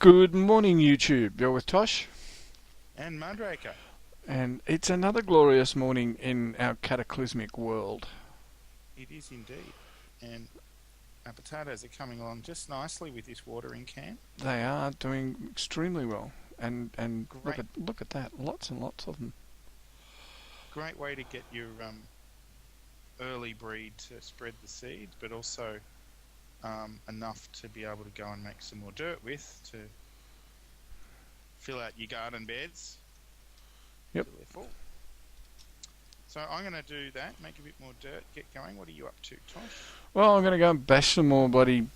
Good morning, YouTube. You're with Tosh, And MudRaker. and it's another glorious morning in our cataclysmic world. It is indeed. And our potatoes are coming along just nicely with this watering can. They are doing extremely well, and Great, look at that, lots and lots of them. great way to get your early breed to spread the seeds, but also enough to be able to go and make some more dirt with to fill out your garden beds. Yep. Till they're full. So I'm going to do that, make a bit more dirt, get going. What are you up to, Tosh? Well, I'm going to go and bash some more bloody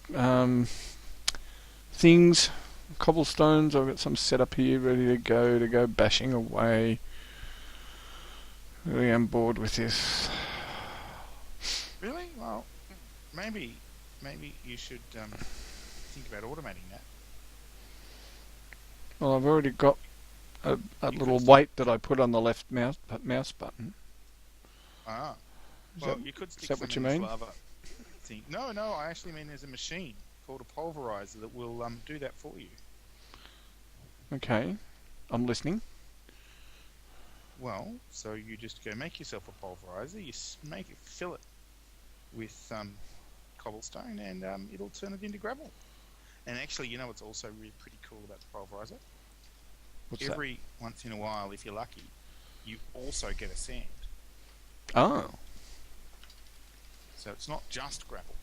things, cobblestones. I've got some set up here, ready to go bashing away. Really am bored with this. Really? Well, maybe you should think about automating that. Well, I've already got a You little could weight that I put on the left mouse button. Ah, Is well, that, you could is stick that some what you in this mean? lava thing. No, I actually mean there's a machine called a pulverizer that will do that for you. Okay, I'm listening. Well, so you just go make yourself a pulverizer, fill it with cobblestone, and it'll turn it into gravel. And actually, you know what's also really pretty cool about the pulverizer? What's Every once in a while, if you're lucky, you also get a sand. that? Oh, So it's not just gravel.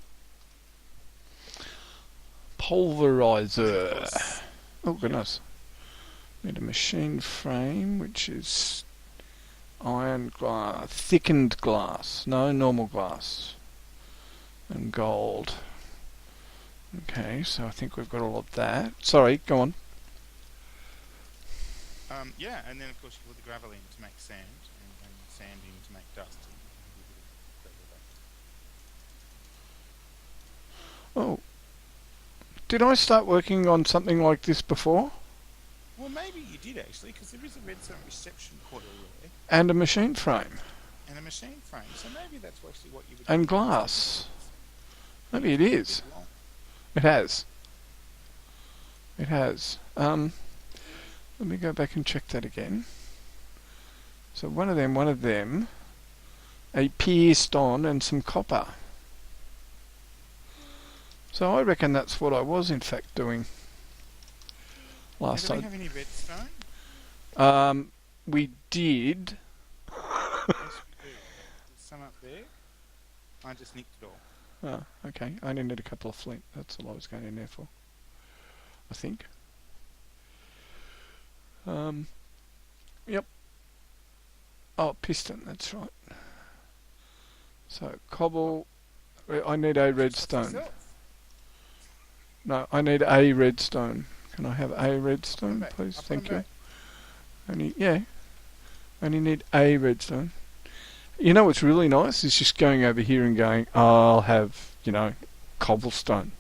pulverizer. Of course, Oh goodness. Need a machine frame, which is iron glass, thickened glass. No, normal glass. And gold. Okay, so I think we've got all of that. Sorry, go on. yeah, and then of course you put the gravel in to make sand, and sand in to make dust. And a bit of gravel back. Oh, did I start working on something like this before? Well, maybe you did actually, because there is a redstone reception coil there And a machine frame. and a machine frame. So maybe that's actually what you would. And do. glass. Maybe it It's a is. bit long. It has. It has. Let me go back and check that again. So one of them, a pierced on and some copper. So I reckon that's what I was in fact doing Now, last do we time. have any redstone? We did. Yes, we do. There's some up there. I just nicked it all. Oh, okay. I only need a couple of flint. That's all I was going in there for, I think. Yep. Oh, piston, that's right. So, cobble. I need a redstone. Yourself. No, I need a redstone. Can I have a I'll put redstone, 'em back. please? I'll put 'em Thank you. back. Only need a redstone. You know what's really nice is just going over here and going, I'll have, cobblestone.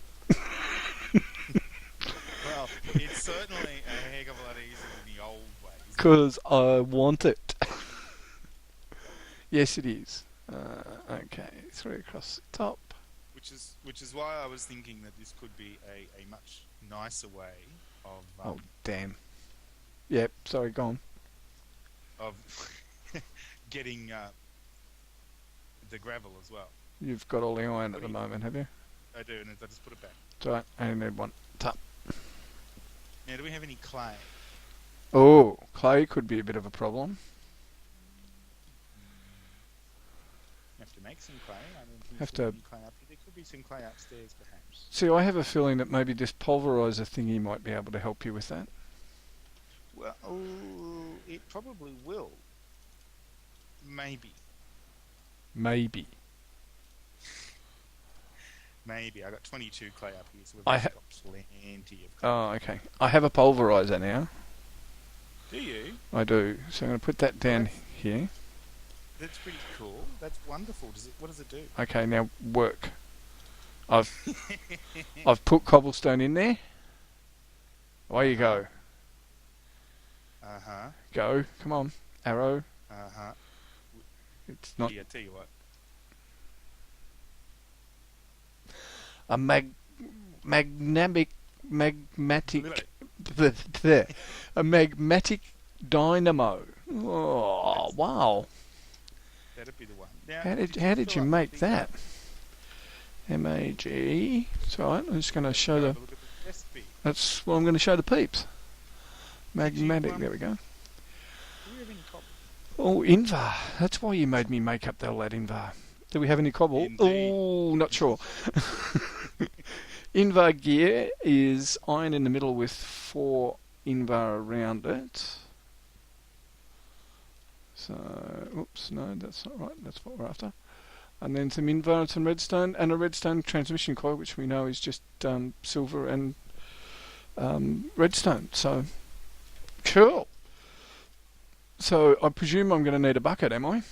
Well, it's certainly a heck of a lot easier than the old ways. Because I want it. Yes, it is. Okay, 3 across the top. Which is why I was thinking that this could be a much nicer way of Oh, damn. Yep, sorry, go on. of getting the gravel as well. You've got all the iron at the moment, have you? I do, and I just put it back. It's alright, I only need one. Top. Now, do we have any clay? Oh, clay could be a bit of a problem. We have to make some clay. I don't think Have there's to. any clay up here. There could be some clay upstairs, perhaps. See, I have a feeling that maybe this pulverizer thingy might be able to help you with that. Well, it probably will. Maybe. Maybe. Maybe. I got 22 clay up here, so we've I got plenty of clay. Oh, okay. I have a pulverizer now. Do you? I do. So I'm going to put that down here. That's pretty cool. That's wonderful. What does it do? Okay, now work. I've put cobblestone in there. Away you go. Uh-huh. Go. Come on. Arrow. Uh-huh. It's not Yeah, tell you what. a magmatic A magmatic dynamo. Oh, wow. That'd be the one. Now, How you did you fill up make the, that? MAG. It's alright, I'm just going to show the... have a look at the recipe. That's what I'm going to show the peeps. Did you, Magmatic, there we go. Do we have any copper? Oh, Invar. That's why you made me make up all that Invar. Do we have any cobble? Indeed. Oh, not sure. Invar gear is iron in the middle with 4 Invar around it. So, oops, no, that's not right. That's what we're after. And then some Invar and some redstone, and a redstone transmission coil, which we know is just silver and redstone. So, cool. So, I presume I'm going to need a bucket, am I?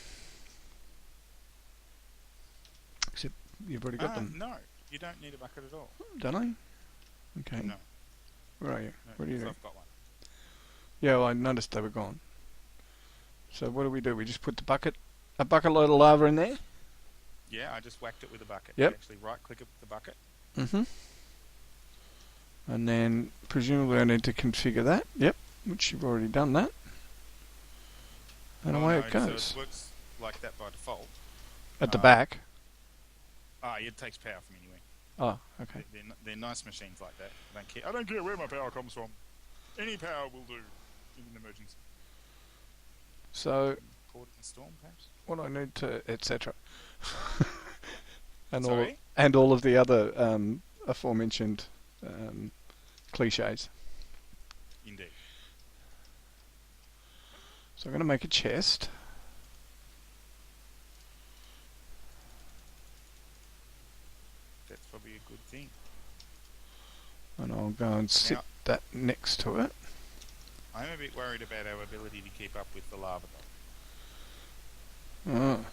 Except you've already got them. No, you don't need a bucket at all. Don't I? Okay. No. Where are you? No, What are you doing? I've got one. Yeah, well, I noticed they were gone. So what do? We just put a bucket load of lava in there? Yeah, I just whacked it with a bucket. Yep. You actually right-click it with the bucket. Mm-hmm. And then presumably I need to configure that. Yep, which you've already done that. And away it goes. So it works like that by default. At the back? It takes power from anywhere. Oh, okay. They're nice machines like that. I don't care where my power comes from. Any power will do in an emergency. So, Caught in a storm, perhaps? what I need to, etc. and Sorry? all of the other aforementioned cliches. Indeed. So I'm going to make a chest. That's probably a good thing. And I'll go and sit that next to it. I'm a bit worried about our ability to keep up with the lava, though. Oh.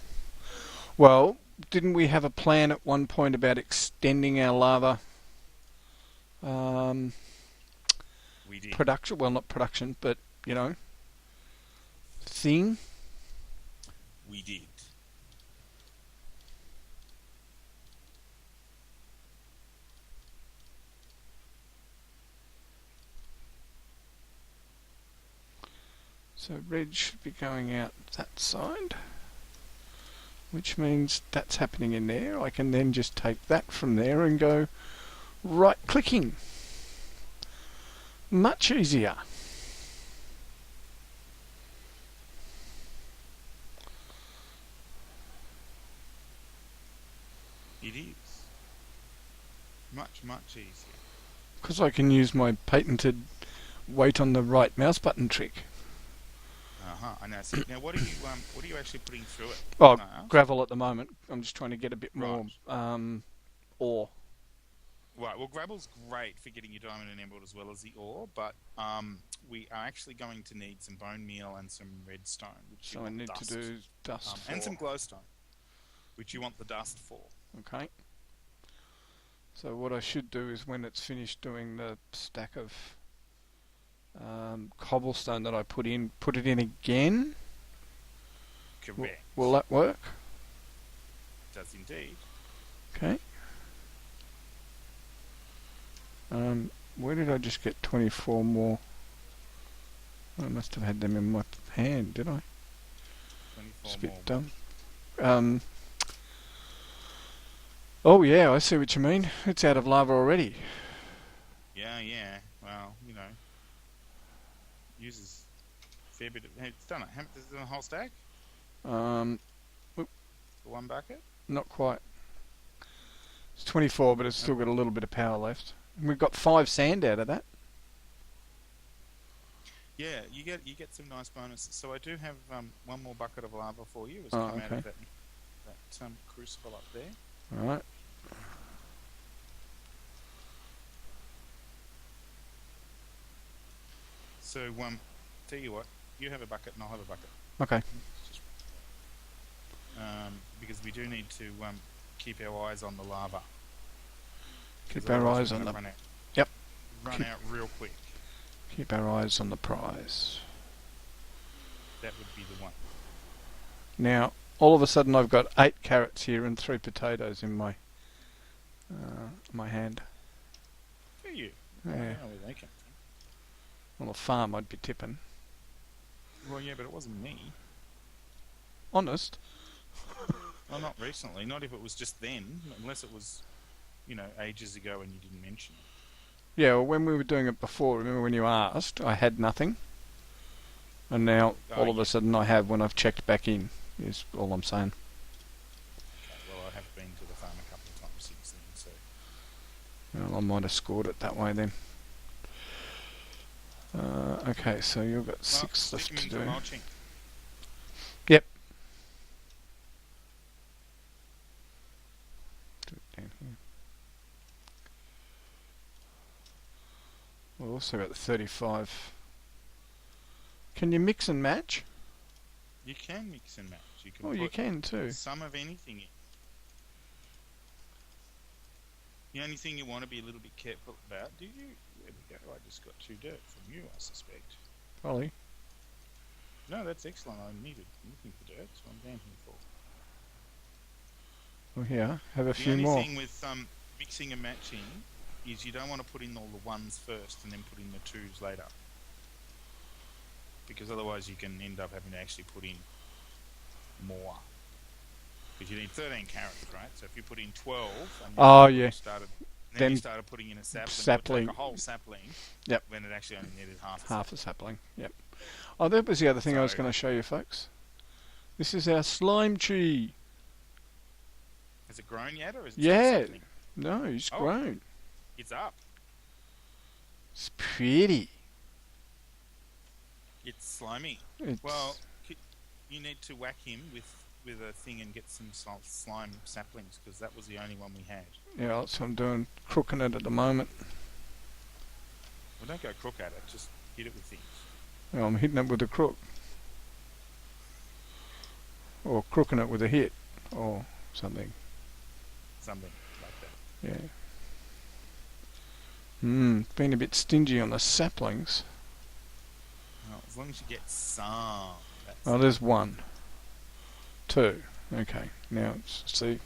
Well, didn't we have a plan at one point about extending our lava We did. production? Well, not production, but, thing? We did. So red should be going out that side, which means that's happening in there. I can then just take that from there and go right-clicking. Much easier. It is. Much, much easier. Because I can use my patented wait on the right mouse button trick. I know. So now, what are you actually putting through it? Oh, No. gravel at the moment. I'm just trying to get a bit more Right. ore. Right. Well, gravel's great for getting your diamond and emerald as well as the ore, but we are actually going to need some bone meal and some redstone, which So I need to do dust and some for. glowstone, which you want the dust for. Okay. So what I should do is when it's finished doing the stack of cobblestone that I put it in again. Correct. Will that work? It does indeed. Okay. Where did I just get 24 more? I must have had them in my hand, did I? 24 Just a more. bit dumb. Oh yeah, I see what you mean. It's out of lava already. Yeah. Well, uses a fair bit of... It's done it. How much is it in a whole stack? For one bucket? Not quite. It's 24, but it's still got a little bit of power left. And we've got 5 sand out of that. Yeah, you get some nice bonuses. So I do have one more bucket of lava for you. It's Oh, come out of okay. that crucible up there. Alright. So, tell you what, you have a bucket and I'll have a bucket. Okay. Because we do need to keep our eyes on the lava. Keep 'Cause our otherwise eyes we're on gonna the... run out. Yep. Run out real quick. Keep our eyes on the prize. That would be the one. Now, all of a sudden I've got 8 carrots here and 3 potatoes in my my hand. Do you? Yeah. I don't know where they came Well, a farm I'd be tipping. Well, yeah, but it wasn't me. Honest. Well, not recently. Not if it was just then. Unless it was, ages ago and you didn't mention it. Yeah, well, when we were doing it before, remember when you asked, I had nothing. And now, all of a sudden, I have when I've checked back in, is all I'm saying. Okay, well, I have been to the farm a couple of times since then, so... Well, I might have scored it that way then. Okay, so you've got 6 left to do. Yep. Do it down here. We've also got the 35. Can you mix and match? You can mix and match. You can Oh, you can too. some of anything in. The only thing you want to be a little bit careful about... There we go. I just got 2 dirt from you, I suspect. Probably. No, that's excellent. I'm looking for dirt, so I'm down here for. Well, here, have a few more. The only thing with mixing and matching is you don't want to put in all the 1s first and then put in the 2s later. Because otherwise you can end up having to actually put in more. Because you need 13 carrots, right? So if you put in 12 and you started putting in a sapling. Like a whole sapling. Yep. When it actually only needed half a sapling. Yep. Oh, that was the other thing I was going to show you, folks. This is our slime tree. Has it grown yet, or is it still sapling? No, it's grown. It's up. It's pretty. It's slimy. Well, you need to whack him with a thing and get some slime saplings, because that was the only one we had. Yeah, that's what I'm doing. Crooking it at the moment. Well, don't go crook at it. Just hit it with things. Well, I'm hitting it with a crook. Or crooking it with a hit. Or something. Something like that. Yeah. Been a bit stingy on the saplings. Well, as long as you get some. There's 1. 2. Okay. Now, see.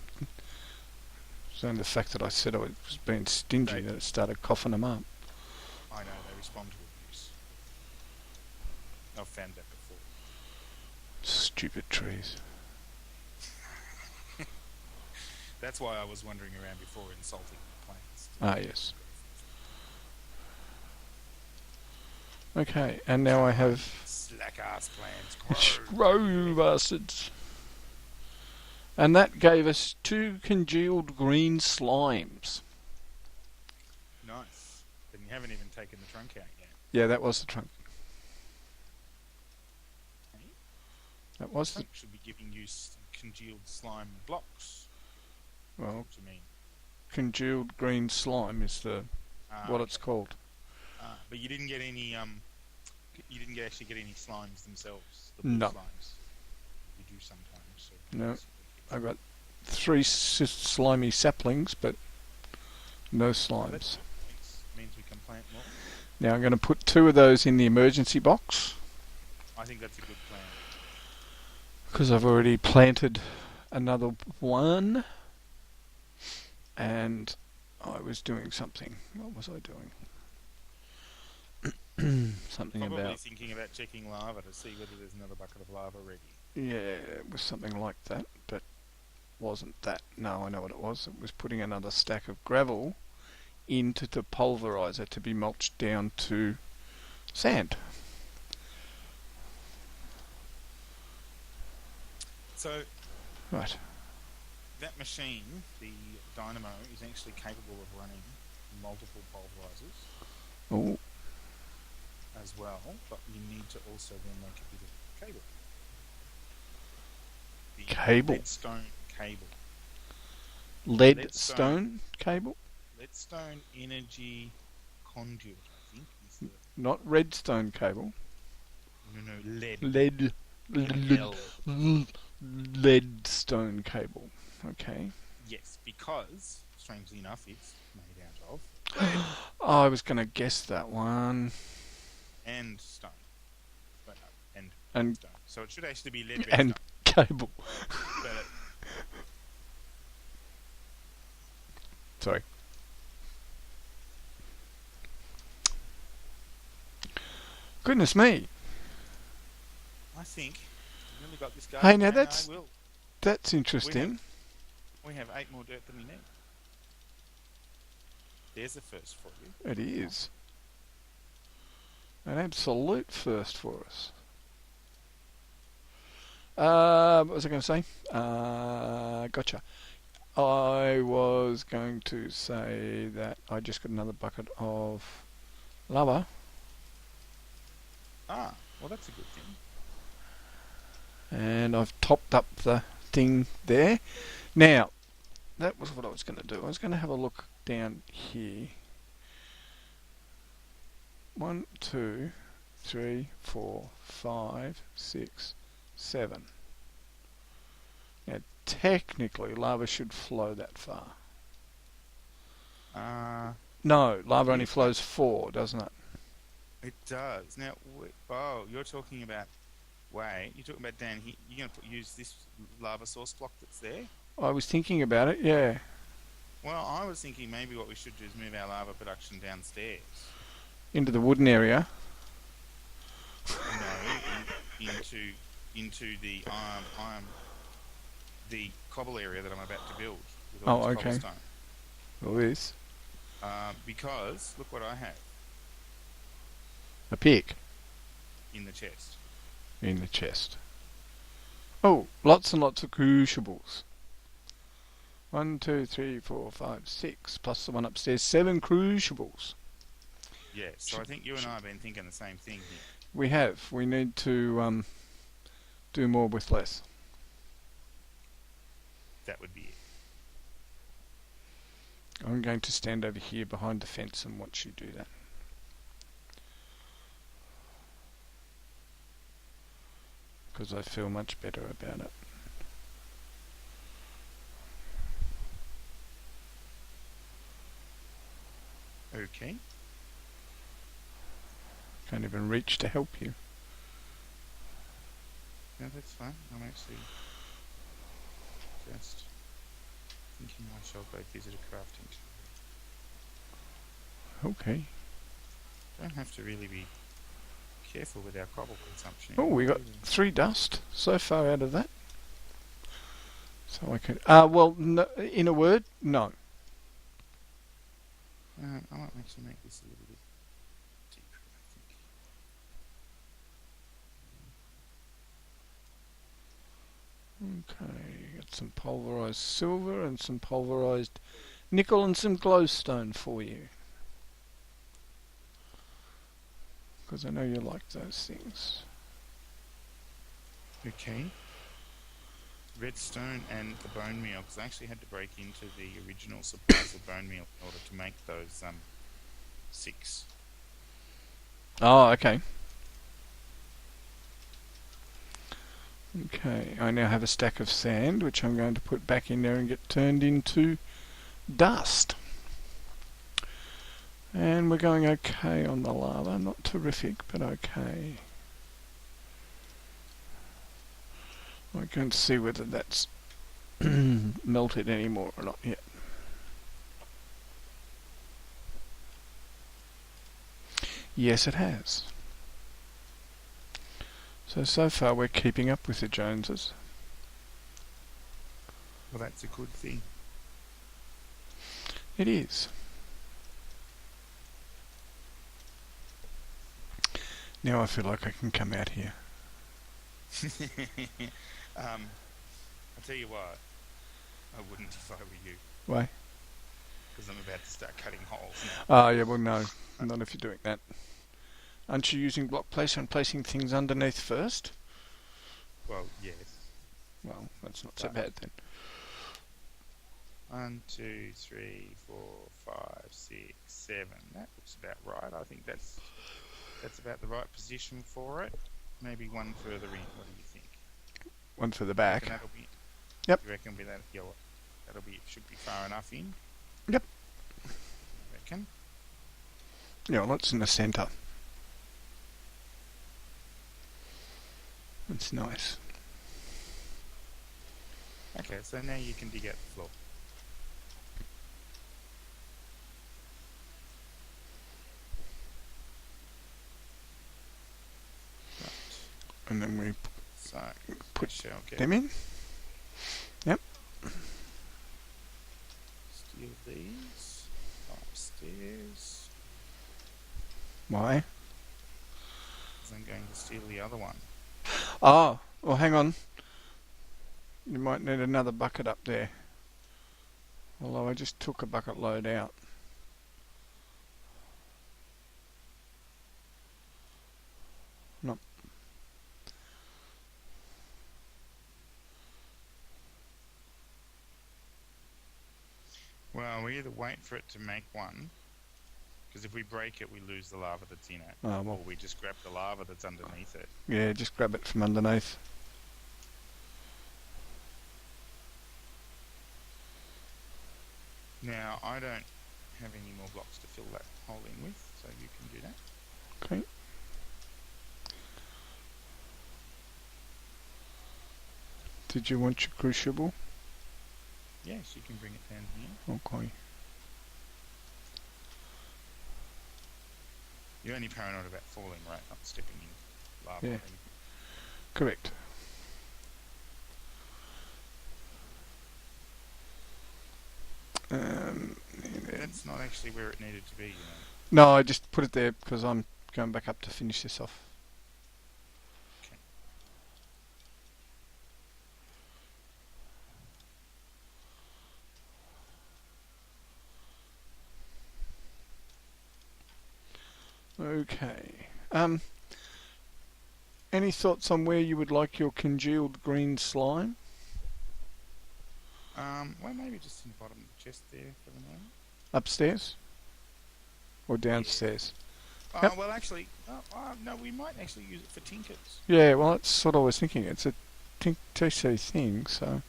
It's only the fact that I said I was being stingy that it started coughing them up. I know, they respond to abuse. I've found that before. Stupid trees. That's why I was wandering around before insulting the plants. Ah, yes. Okay, and now I have... Slack-ass plants. Grow, you bastards. And that gave us 2 congealed green slimes. Nice. And you haven't even taken the trunk out yet. Yeah, that was the trunk. Hey? That was the trunk should be giving you congealed slime blocks. Well, what do you mean? Congealed green slime is what it's called. But you didn't get any. You didn't actually get any slimes themselves. The no. Slimes. You do sometimes. So no. I got 3 slimy saplings, but no slimes. Means we can plant more. Now I'm going to put 2 of those in the emergency box. I think that's a good plan. Because I've already planted another 1. And I was doing something. What was I doing? Something Probably thinking about checking lava to see whether there's another bucket of lava ready. Yeah, it was something like that, but wasn't that. No, I know what it was. It was putting another stack of gravel into the pulverizer to be mulched down to sand. So, right. That machine, the dynamo, is actually capable of running multiple pulverizers. Oh. As well, but you need to also then make a bit of cable. Cable? Leadstone cable. Leadstone cable? Leadstone energy conduit, I think. Is the not redstone cable. No, lead. Leadstone cable. Okay. Yes, because, strangely enough, it's made out of... I was going to guess that one. And stone. But no, and stone. So it should actually be lead redstone. And cable. Sorry. Goodness me. I think we've really got this going. Hey, now And I that's will. that's We have interesting. we have 8 more dirt than we need. There's a first for you. It is an absolute first for us. What was I going to say? Gotcha. I was going to say that I just got another bucket of lava, Ah, well, that's a good thing. and I've topped up the thing there. Now, that was what I was going to do. I was going to have a look down here. 1, 2, 3, 4, 5, 6, 7. Now, technically, lava should flow that far. No, lava only flows 4, doesn't it? It does. Now, oh, you're talking about. Wait, you're talking about down here. You're going to use this lava source block that's there? I was thinking about it, yeah. Well, I was thinking maybe what we should do is move our lava production downstairs. Into the wooden area. No, into the cobble area that I'm about to build with all this cobblestone. Well, this. Because look what I have A pick in the chest. in the chest. Oh, lots and lots of crucibles. 1, 2, 3, 4, 5, 6, plus the one upstairs. 7 crucibles. Yes, so I think you and I have been thinking the same thing here. We have. We need to do more with less. That would be it. I'm going to stand over here behind the fence and watch you do that. Because I feel much better about it. Okay. Can't even reach to help you. No, that's fine. I'm actually just thinking I shall go visit a crafting table. Okay. Don't have to really be careful with our cobble consumption. Oh, we got 3 dust so far out of that. So I can... well, no, in a word, no. I might actually make this a little bit deeper, I think. Okay, got some pulverised silver and some pulverised nickel and some glowstone for you. Because I know you like those things. Okay. Redstone and the bone meal, because I actually had to break into the original supplies of bone meal in order to make those 6. Oh, okay. Okay, I now have a stack of sand, which I'm going to put back in there and get turned into dust. And we're going okay on the lava. Not terrific, but okay. I can't see whether that's melted anymore or not yet. Yes, it has. So far we're keeping up with the Joneses. Well, that's a good thing. It is. Now I feel like I can come out here. I'll tell you what, I wouldn't if I were you. Why? Because I'm about to start cutting holes now. Oh, yeah, well, no. Not if you're doing that. Aren't you using block place and placing things underneath first? Well, yes. Well, that's not so bad then. 1, 2, 3, 4, 5, 6, 7. That looks about right. I think that's about the right position for it. Maybe one further in. What do you think? One for the back. That'll be. Yep. You reckon with that? Yeah, that'll be. Should be far enough in. Yep. I reckon. Yeah, well, it's in the centre. It's nice. Okay, so now you can dig out the floor. And then we So put I shall get them in. Yep. steal these. Go upstairs. Why? Because I'm going to steal the other one. Oh, well, hang on. You might need another bucket up there. Although I just took a bucket load out. Nope. Well, we either wait for it to make one, because if we break it, we lose the lava that's in it. Oh, well. Or we just grab the lava that's underneath it. Yeah, just grab it from underneath. Now, I don't have any more blocks to fill that hole in with, so you can do that. Okay. Did you want your crucible? Yes, you can bring it down here. Okay. You're only paranoid about falling, right? Not stepping in lava. Yeah. Or anything. Correct. That's not actually where it needed to be, you know. No, I just put it there because I'm going back up to finish this off. Okay. Any thoughts on where you would like your congealed green slime? Well, maybe just in the bottom of the chest there for the moment. Upstairs? Or downstairs? Yep. Well, actually, no, we might actually use it for tinkers. Yeah, well, that's what I was thinking. It's a TC thing, so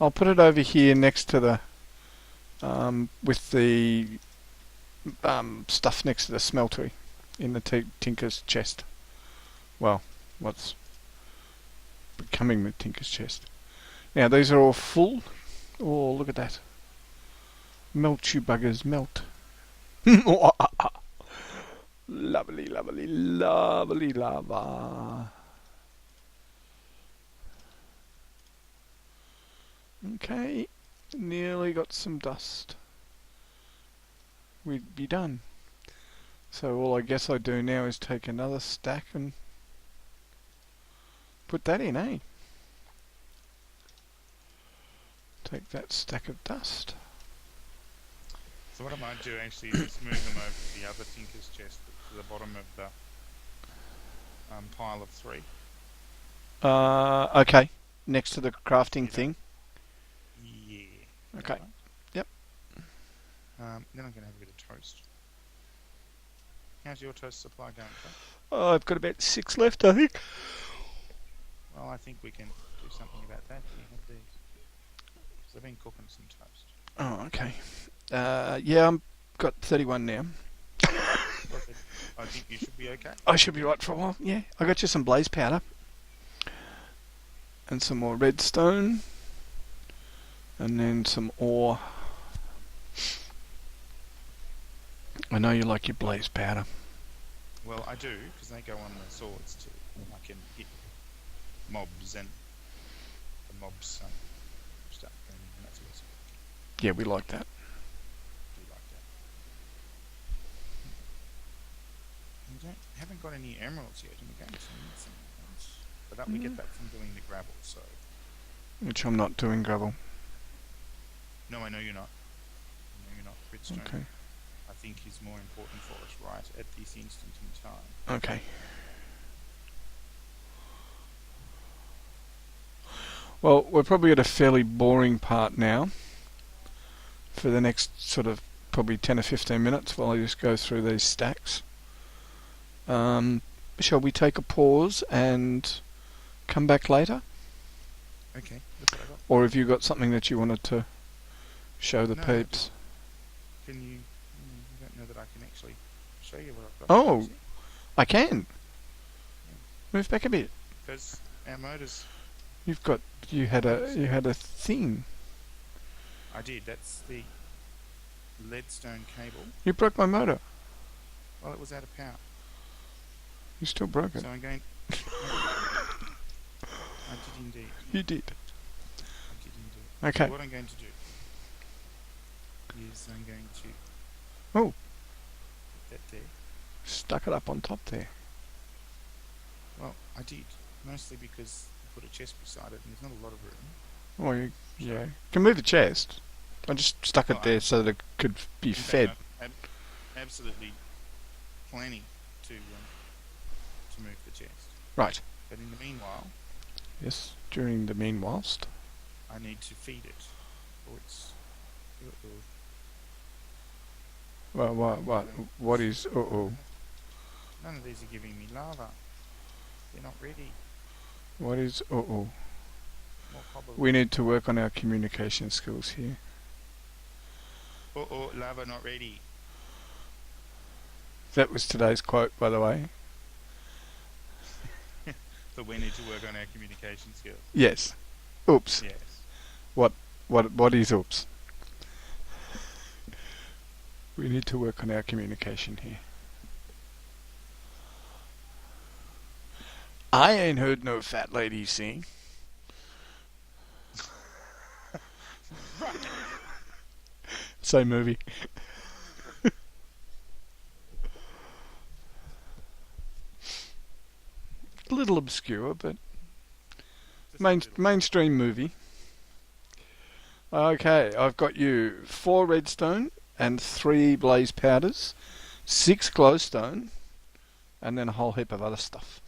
I'll put it over here next to the with the stuff next to the smeltery in the tinker's chest. Well, what's becoming the tinker's chest. Now these are all full. Oh, look at that! Melt, you buggers, melt! Lovely, lovely, lovely lava. Okay, nearly got some dust. We'd be done. So all I guess I do now is take another stack and put that in, eh? Take that stack of dust. So what I might do actually is just move them over to the other tinker's chest to the bottom of the pile of 3. Okay. Next to the crafting thing. Yeah. Okay. Right. Yep. Then I'm going to have a bit of toast. How's your toast supply going, Tom? Oh, I've got about 6 left, I think. Well, I think we can do something about that. You have these. So I've been cooking some toast. Oh, okay. Yeah, I've got 31 now. I think you should be okay. I should be right for a while, yeah. I got you some blaze powder. And some more redstone. And then some ore. I know you like your blaze powder. Well, I do, because they go on the swords too. I can hit mobs and the mobs start burning, and that's awesome. Yeah, we like that. I do like that. Haven't got any emeralds yet, and we're going to need some emeralds. But that we get that from doing the gravel, so... Which I'm not doing gravel. No, I know you're not. I know you're not. Redstone, Okay. I think, is more important for us right at this instant in time. Okay. Well, we're probably at a fairly boring part now. For the next sort of probably 10 or 15 minutes while I just go through these stacks. Shall we take a pause and come back later? Okay, look what I got. Or have you got something that you wanted to show the No, peeps? Can you... I don't know that I can actually show you what I've got. Oh, I can. Move back a bit. Because our motors... You had a thing. I did. That's the leadstone cable. You broke my motor. Well, it was out of power. You still broke it. So I'm going... I did indeed. You did. I did indeed. Okay. So what I'm going to do is I'm going to Oh, put that there. stuck it up on top there. Well, I did. Mostly because I put a chest beside it and there's not a lot of room. Oh, yeah. You can move the chest. I just stuck it Oh, there so that it could be In fed. fact, I'm absolutely planning to move the chest. Right. But in the meanwhile, Yes. During the meanwhilest. I need to feed it. Or it's... What is... None of these are giving me lava. They're not ready. What is... More cobble. We need to work on our communication skills here. Lava not ready. That was today's quote, by the way. But we need to work on our communication skills. Yes. Oops. Yes. What is oops? We need to work on our communication here. I ain't heard no fat lady sing. Right. Same movie. A little obscure, but mainstream movie. Okay, I've got you 4 redstone and 3 blaze powders, 6 glowstone, and then a whole heap of other stuff.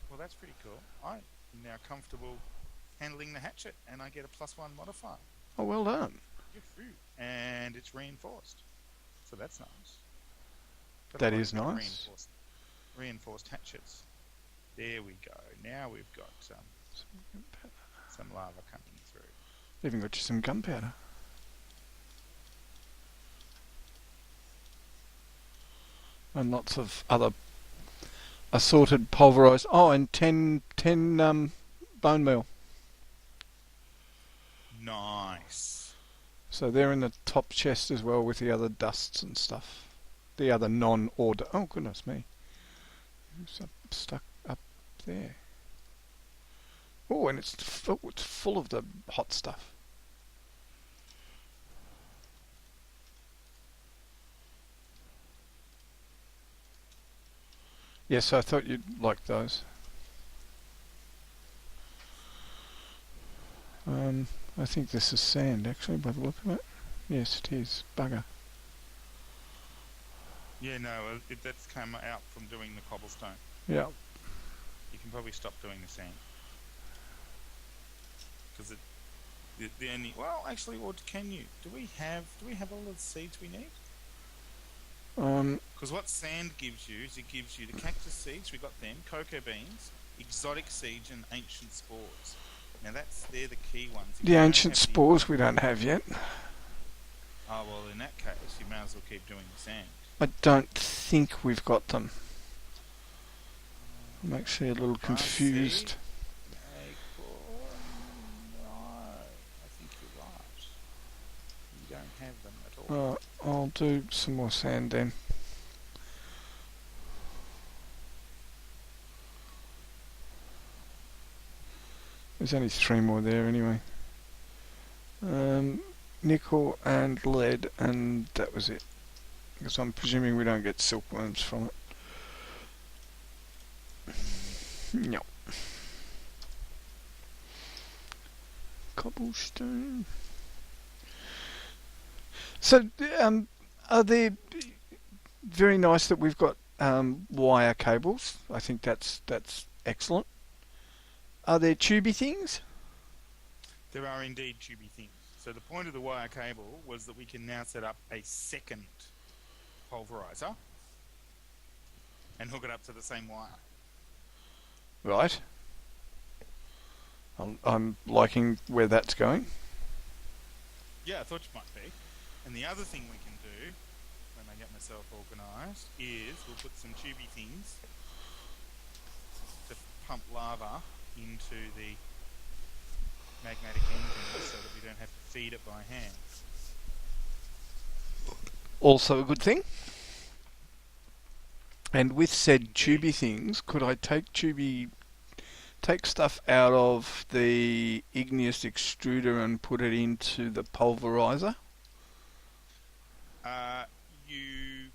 Well, that's pretty cool. I'm now comfortable handling the hatchet, and I get a +1 modifier. Oh, well done. And it's reinforced, so that's nice. But That I is like nice. Reinforced hatchets. There we go. Now we've got some lava coming through. Even got you some gunpowder. And lots of other assorted pulverised... Oh, and 10 bone meal. Nice. So they're in the top chest as well with the other dusts and stuff. The other non-order... Oh, goodness me. Who's stuck up there? Oh, and it's full of the hot stuff. Yes, I thought you'd like those. I think this is sand, actually, by the look of it. Yes, it is. Bugger. Yeah, no, that's come out from doing the cobblestone. Yeah. You can probably stop doing the sand. Because the only... Well, actually, or can you? Do we have all the seeds we need? Because what sand gives you is it gives you the cactus seeds, we got them, cocoa beans, exotic seeds, and ancient spores. Now they're the key ones. The ancient spores we don't have yet. Oh, well, in that case, you may as well keep doing the sand. I don't think we've got them. I'm actually a little confused. No, I think you're right. You don't have them at all. I'll do some more sand then. There's only 3 more there anyway. Nickel and lead, and that was it. Because I'm presuming we don't get silkworms from it. No. Cobblestone. So, are they very nice that we've got wire cables? I think that's excellent. Are there tubey things? There are indeed tubey things. So the point of the wire cable was that we can now set up a second pulverizer and hook it up to the same wire. Right. I'm liking where that's going. Yeah, I thought you might be. And the other thing we can do, when I get myself organised, is we'll put some tubey things to pump lava into the magnetic engine so that we don't have to feed it by hand. Also a good thing. And with said tubey things, could I take tubey take stuff out of the igneous extruder and put it into the pulverizer? You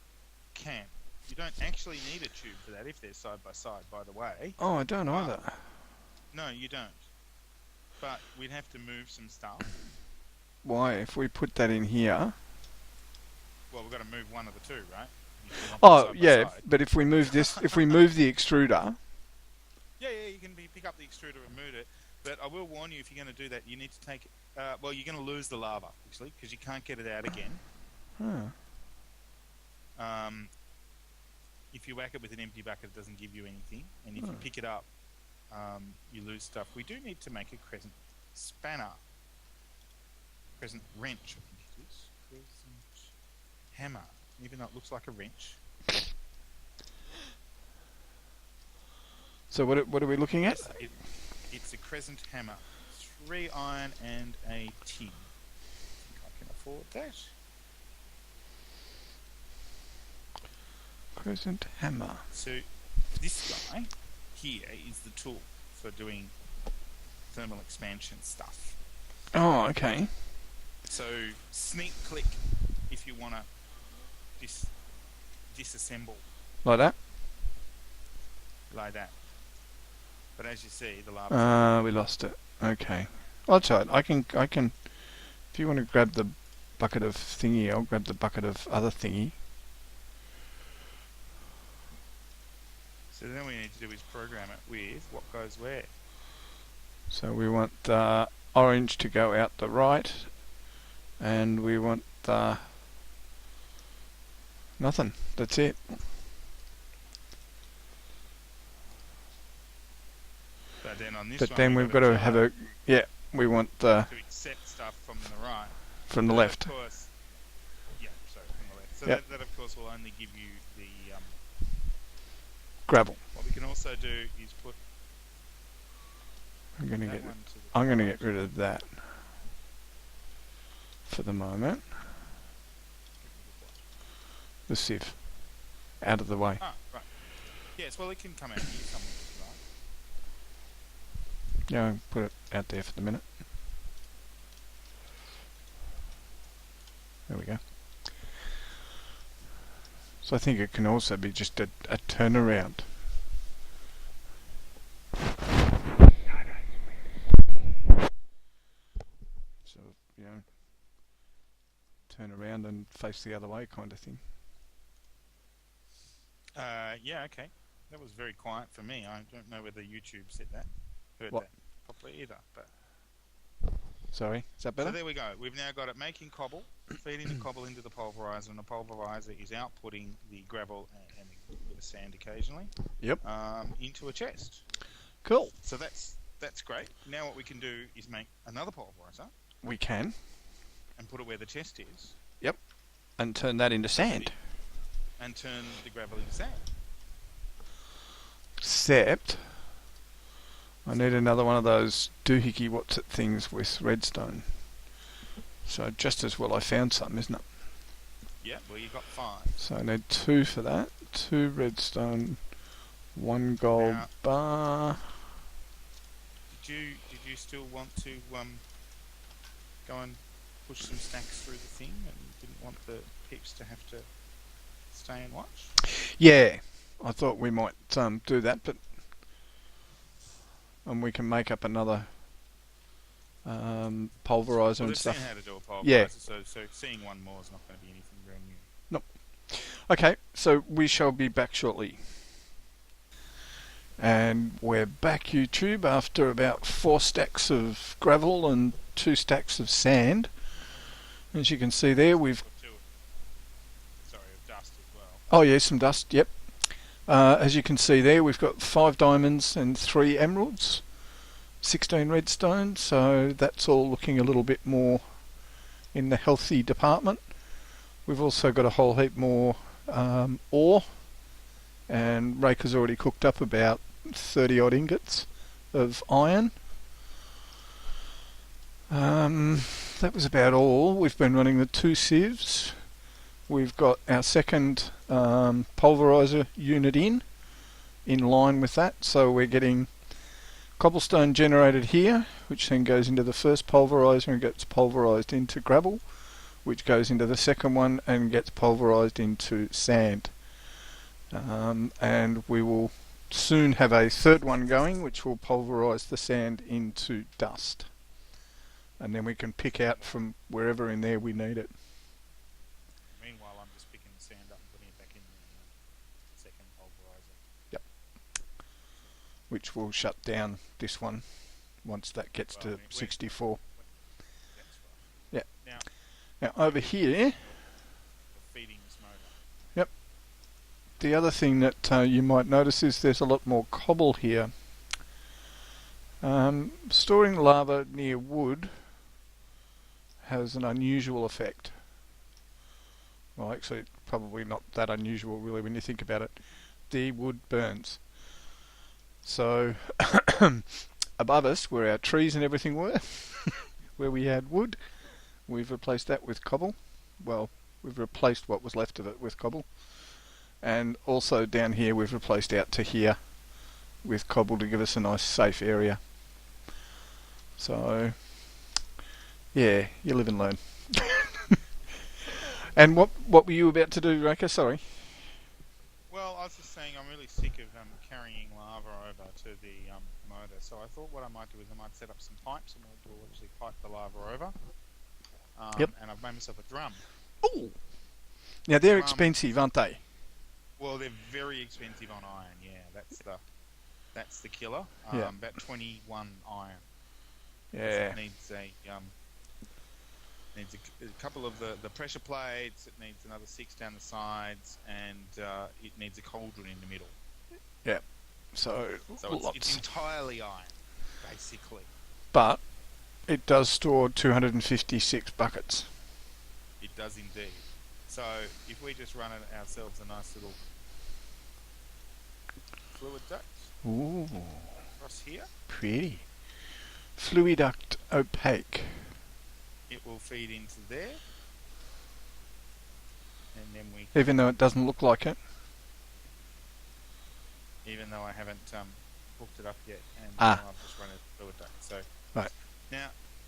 can. You don't actually need a tube for that if they're side by side, by the way. Oh, I don't either. No, you don't. But we'd have to move some stuff. Why? If we put that in here... Well, we've got to move one of the two, right? Oh, Side by yeah, side. but if we move this, if we move the extruder... Yeah, you can pick up the extruder and move it. But I will warn you, if you're going to do that, you need to take... well, you're going to lose the lava, actually, because you can't get it out again. Huh. If you whack it with an empty bucket, it doesn't give you anything. And if you pick it up, you lose stuff. We do need to make a crescent spanner. Crescent wrench, I think it is. Crescent hammer, even though it looks like a wrench. So what are we looking at? It's a crescent hammer. 3 iron and a tin. I think I can afford that. Crescent hammer. So this guy here is the tool for doing thermal expansion stuff. Oh, okay. So sneak click if you want to disassemble Like that? like that. But as you see, the lava. We lost it. Okay. Well, that's all right. I can. If you want to grab the bucket of thingy, I'll grab the bucket of other thingy. So then we need to do is program it with what goes where. So we want the orange to go out the right, and we want the nothing. That's it. But then on this But one, then we've got to have a we want the to accept stuff from the right. from the left. Of course, sorry, from the left. So Yep. that of course will only give you the Gravel. what we can also do is put I'm gonna that get one to the I'm gonna right. get rid of that for the moment. The sieve out of the way. Ah, right. Yes, well it can come out here somewhere, right? Yeah, I'll put it out there for the minute. There we go. So I think it can also be just a turnaround. So, turn around and face the other way kind of thing. Yeah, okay. That was very quiet for me. I don't know whether YouTube heard What? that properly either. But Sorry, is that better? so there we go. We've now got it making cobble, feeding the cobble into the pulverizer, and the pulverizer is outputting the gravel and a bit of sand occasionally. Yep. Into a chest. Cool. So that's great. Now what we can do is make another pulverizer We can. and put it where the chest is, And turn that into sand. and turn the gravel into sand. Except I need another one of those doohickey what's it things with redstone. So just as well I found some, isn't it? Yeah, well you got 5. So I need 2 for that. 2 redstone, 1 gold Now- bar. Did you still want to go and push some stacks through the thing, and didn't want the peeps to have to stay and watch? Yeah, I thought we might do that, but and we can make up another pulverizer Well, and they've stuff. seen how to do a pulverizer, Yeah. so seeing one more is not going to be anything brand new. Okay, so we shall be back shortly. And we're back, YouTube, after about 4 stacks of gravel and 2 stacks of sand. As you can see there, we've... Or 2 of dust as well. Oh yeah, some dust, yep. As you can see there, we've got 5 diamonds and 3 emeralds, 16 redstone, so that's all looking a little bit more in the healthy department. We've also got a whole heap more ore, and Raker's already cooked up about 30 odd ingots of iron. That was about all. We've been running the 2 sieves. We've got our second pulverizer unit in line with that, so we're getting cobblestone generated here, which then goes into the first pulverizer and gets pulverized into gravel, which goes into the second one and gets pulverized into sand. And we will soon have a third one going, which will pulverize the sand into dust. And then we can pick out from wherever in there we need it. Meanwhile, I'm just picking the sand up and putting it back in the second pulverizer. Yep. Which will shut down this one once that gets to 64. That's right. Yeah. Now over here, you're feeding this motor. Yep. The other thing that you might notice is there's a lot more cobble here. Storing lava near wood has an unusual effect. Well, actually, probably not that unusual really when you think about it. The wood burns. So, above us, where our trees and everything were, where we had wood, we've replaced that with cobble. Well, we've replaced what was left of it with cobble. And also down here, we've replaced out to here with cobble to give us a nice safe area. So, yeah, you live and learn. And what were you about to do, Raker? Sorry. Well, I was just saying I'm really sick of carrying lava over to the motor. So I thought what I might do is I might set up some pipes and we'll actually pipe the lava over. Yep. And I've made myself a drum. Oh! Now they're expensive, aren't they? Well, they're very expensive on iron. Yeah, that's the killer. Yeah. About 21 iron. Yeah. It needs a couple of the pressure plates. It needs another 6 down the sides, and it needs a cauldron in the middle. Yeah. So it's entirely iron, basically. But it does store 256 buckets. It does indeed. So if we just run ourselves a nice little fluid duct Ooh, across here, pretty. Fluiduct opaque. it will feed into there, and then we. Even though it doesn't look like it. Even though I haven't hooked it up yet, and I've just run a fluid duct. So right. Now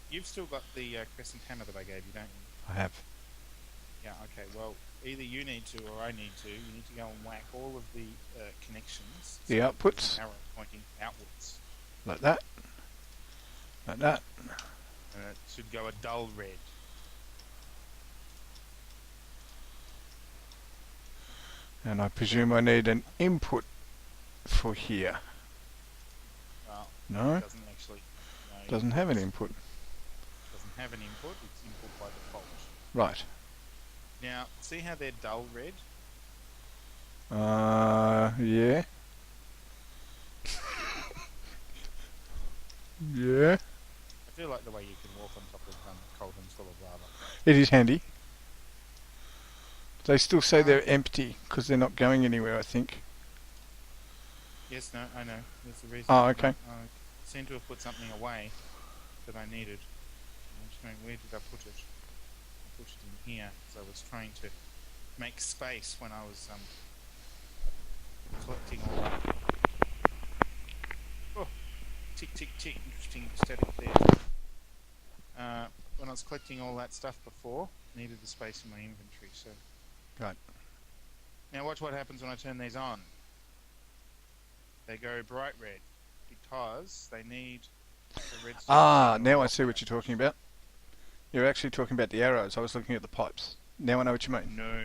you've still got the crescent hammer that I gave you, don't you? I have. Yeah. Okay. Well, either you need to or I need to. You need to go and whack all of the connections. The outputs. Arrow pointing outwards. Like that. Like that. And it should go a dull red. And I presume I need an input for here. Well, No? it doesn't actually. No, Doesn't have an input. Doesn't have an input. It's input by default. Right. Now, see how they're dull red? Yeah. Yeah. I feel like the way you can walk on top of cauldrons full of lava. It is handy. They still say they're empty because they're not going anywhere, I think. Yes, no, I know. There's a reason. Oh, okay. I seem to have put something away that I needed. I'm just going, where did I put it? I put it in here because I was trying to make space when I was collecting all that. Oh, tick, tick, tick. Interesting static there. When I was collecting all that stuff before, needed the space in my inventory, so... Right. Now watch what happens when I turn these on. They go bright red because they need the redstone. Now I see what you're talking about. You're actually talking about the arrows. I was looking at the pipes. Now I know what you mean. No.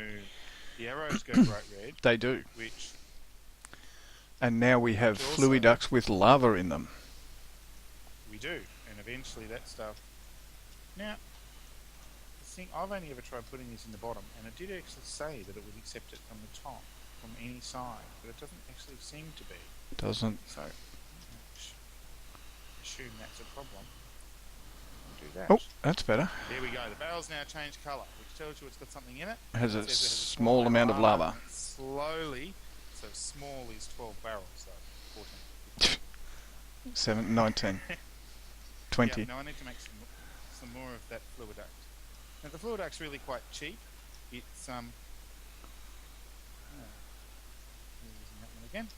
The arrows go bright red. They do. Which... And now we have fluiducts with lava in them. We do. And eventually that stuff... Now, the thing, I've only ever tried putting this in the bottom, and it did actually say that it would accept it from the top, from any side, but it doesn't actually seem to be. Doesn't. So, assume that's a problem. Do that. Oh, that's better. There we go. The barrel's now changed colour, which tells you it's got something in it. It has a It says it has small amount of lava. Slowly, so small is 12 barrels, though. 14. 7, 19, 20. Yeah, now I need to make some more of that fluid duct. Now the fluid duct's really quite cheap. It's using that one again.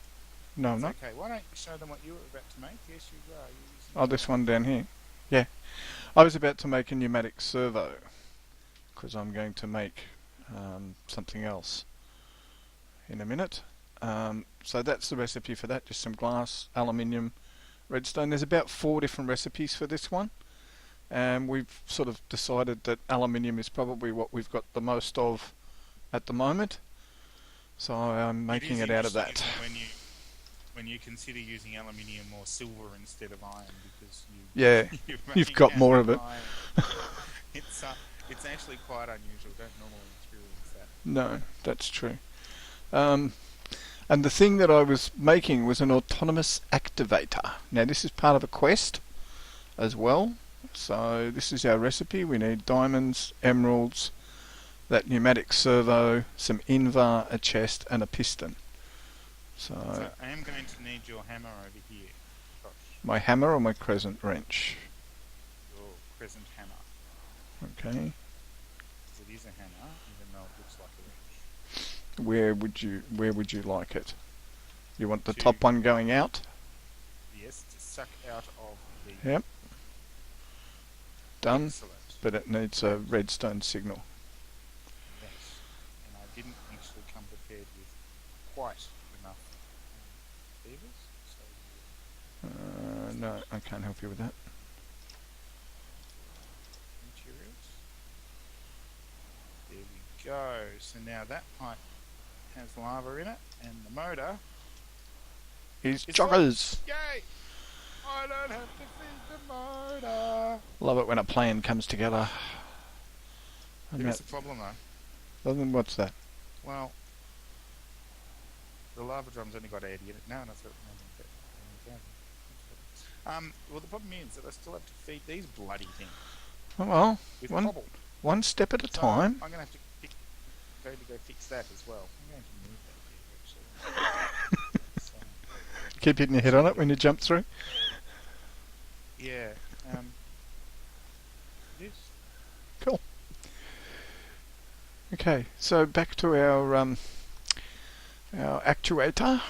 No, I'm It's not. okay. Why don't you show them what you were about to make? Yes, you are. You're using Oh, the this other one down here. Yeah. I was about to make a pneumatic servo because I'm going to make something else in a minute. So that's the recipe for that. Just some glass, aluminium, redstone. There's about 4 different recipes for this one. And we've sort of decided that aluminium is probably what we've got the most of at the moment. So I'm It making is it out of interesting, that. isn't it, when you consider using aluminium or silver instead of iron because Yeah, you're you've running got out more of of it. iron. It's actually quite unusual. Don't normally experience that. No, that's true. Um, and the thing that I was making was an autonomous activator. Now this is part of a quest as well. So this is our recipe. We need diamonds, emeralds, that pneumatic servo, some invar, a chest, and a piston. So So I am going to need your hammer over here, Tosh. my hammer or my crescent wrench. Your crescent hammer. Okay. Because it is a hammer, even though it looks like a wrench. Where would you like it? You want the To, top one going out? yes, to suck out of the... Yep. Done. Excellent. But it needs a redstone signal. Yes. And I didn't actually come prepared with quite enough beavers, so No, I can't help you with that. materials. There we go. So now that pipe has lava in it, and the motor Is is joggers. full. Yay! I don't have to feed the motor. Love it when a plan comes together. There is a problem though. What's that? Well, the lava drum's only got 80 in it now, and I thought, well, the problem is that I still have to feed these bloody things Oh, well, with one cobble. one step at a So time. I'm going to have to go fix that as well. I'm going to move that here, actually. So, Keep hitting your head on it when you jump through. yeah. This. Cool. Okay, so back to our actuator.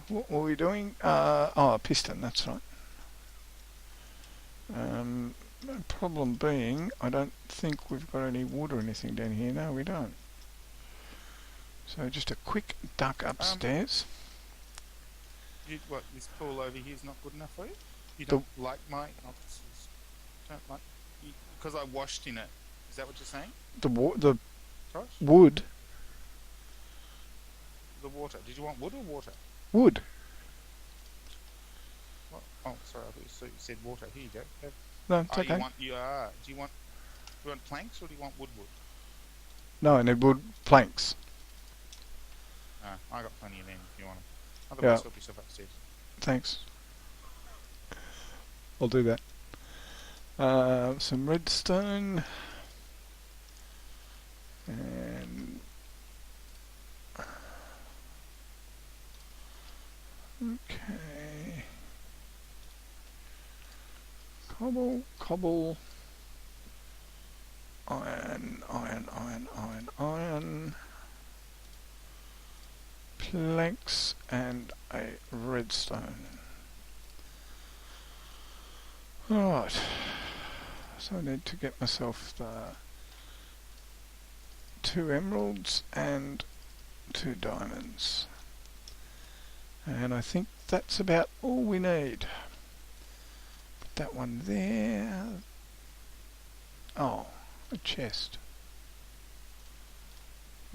What were we doing? A piston, that's right. The problem being, I don't think we've got any wood or anything down here. No, we don't. So just a quick duck upstairs. What, this pool over here is not good enough for you? You don't like my... don't like... Because I washed in it. Is that what you're saying, The Tosh? wood. The water. Did you want wood or water? Wood. What? Oh, sorry. I thought you said water. Here you go. No, it's okay. Do you want planks or do you want wood? No, I need wood planks. I got plenty of them if you want them. Otherwise, help yourself upstairs. Thanks. I'll do that. Some redstone. And... okay. Cobble. Iron. Planks and a redstone. Alright. So I need to get myself the 2 emeralds and 2 diamonds. And I think that's about all we need. Put that one there. Oh, a chest.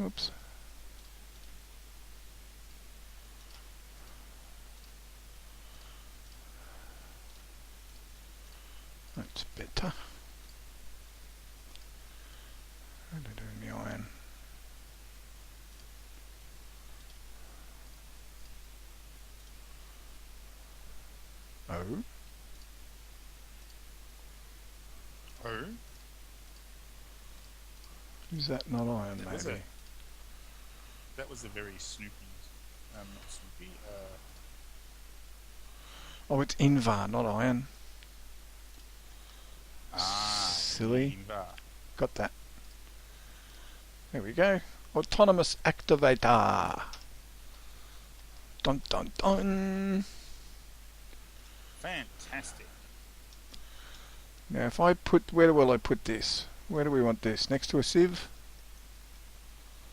Oops. That's better. How to do the iron? Oh. Oh? Is that not iron, maybe? That was a very Snoopy... not Snoopy, Oh, it's invar, not iron. silly. Silly. Got that. There we go. Autonomous activator. Dun dun dun. Fantastic. Now if I put, where will I put this? Where do we want this? Next to a sieve?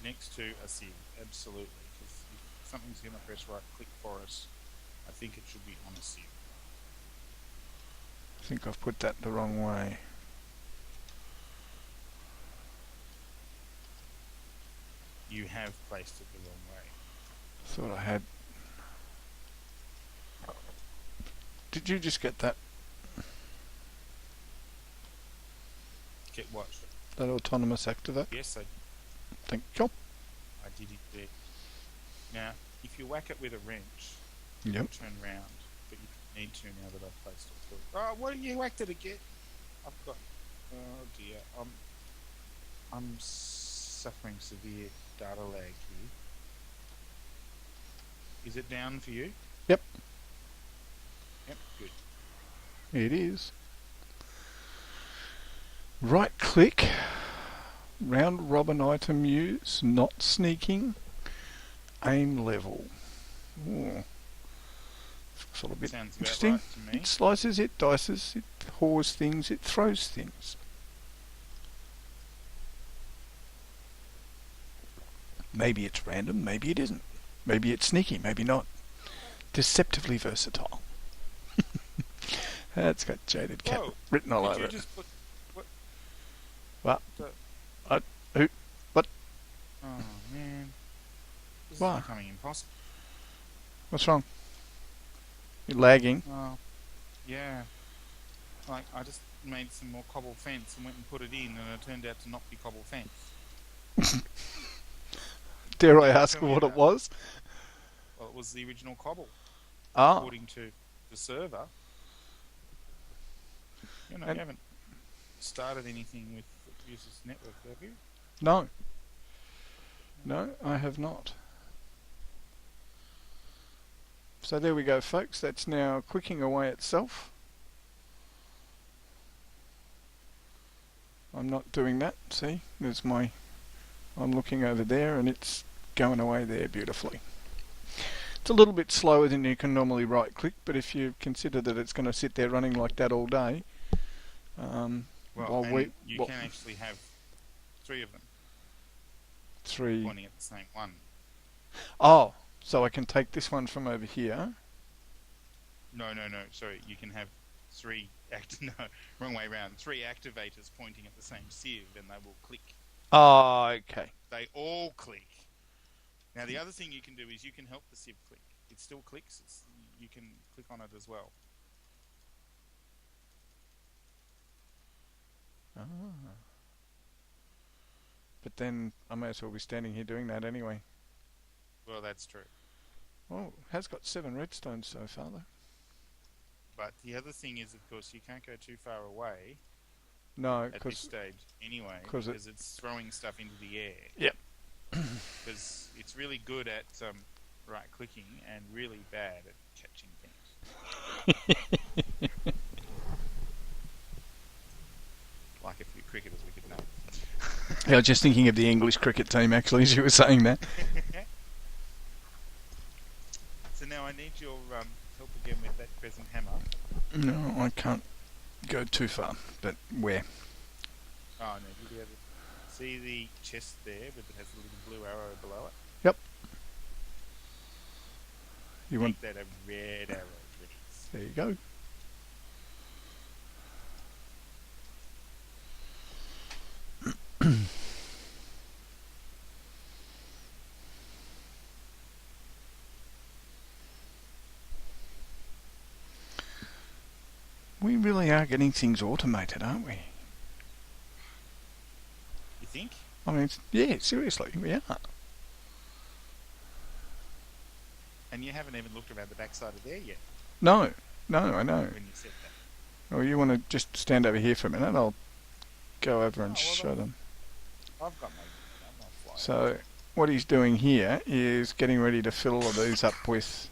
Next to a sieve, absolutely. Because if something's going to press right click for us, I think it should be on a sieve. I think I've put that the wrong way. You have placed it the wrong way. Thought I had. Did you just get that? Get what? That autonomous activate? Yes, Thank you. I did it there. Now, if you whack it with a wrench, Yep. it'll turn round, but you don't need to now that I've placed it through. Oh, what you whacked it again? I've got. Oh dear, I'm suffering severe data lag here. Is it down for you? Yep. Yep, good. It is. Right click. Round robin item use. Not sneaking. Aim level. Ooh. Looks a little bit Sounds about interesting. right to me. It slices, it dices, it haws things, it throws things. Maybe it's random, maybe it isn't. Maybe it's sneaky, maybe not. Deceptively versatile. That's got Jaded Cat Whoa, written all did over you it. just put what? What? The, Who? What? oh man, this Why? is becoming impossible. What's wrong? You're lagging. Oh, yeah. Like I just made some more cobble fence and went and put it in, and it turned out to not be cobble fence. Dare I ask Tell me what it about was? Well, it was the original cobble, Ah, according to the server. You And- haven't started anything with the users network, have you? no. No, I have not. So there we go, folks. That's now clicking away itself. I'm not doing that. See, there's my. I'm looking over there, and it's going away there beautifully. It's a little bit slower than you can normally right-click, but if you consider that it's going to sit there running like that all day, Well, while and you can actually have 3 of them three. pointing at the same one. Oh, so I can take this one from over here. No. Sorry, you can have 3 no, wrong way around. 3 activators pointing at the same sieve, and they will click. Oh, okay. They all click. Now, the other thing you can do is you can help the sieve click. It still clicks. You can click on it as well. Ah. But then I may as well be standing here doing that anyway. Well, that's true. Oh, it has got 7 redstone so far though. But the other thing is, of course, you can't go too far away No, at this because stage anyway, 'cause because it's throwing stuff into the air. Yep. Because it's really good at right-clicking and really bad at catching things. Like a few cricketers we could name. yeah, I was just thinking of the English cricket team actually as you were saying that. So now I need your help again with that crescent hammer. No, I can't go too far. But where? Oh no, you'll be able to see the chest there, but it has a little blue arrow below it. Yep. You want? Make that a red arrow, please. There you go. We really are getting things automated, aren't we? You think? I mean, yeah, seriously, we are. And you haven't even looked around the backside of there yet No, I know. when you said that. Well, you want to just stand over here for a minute? I'll go over and Oh, well, show them. I've got my fly. So, what he's doing here is getting ready to fill all of these up with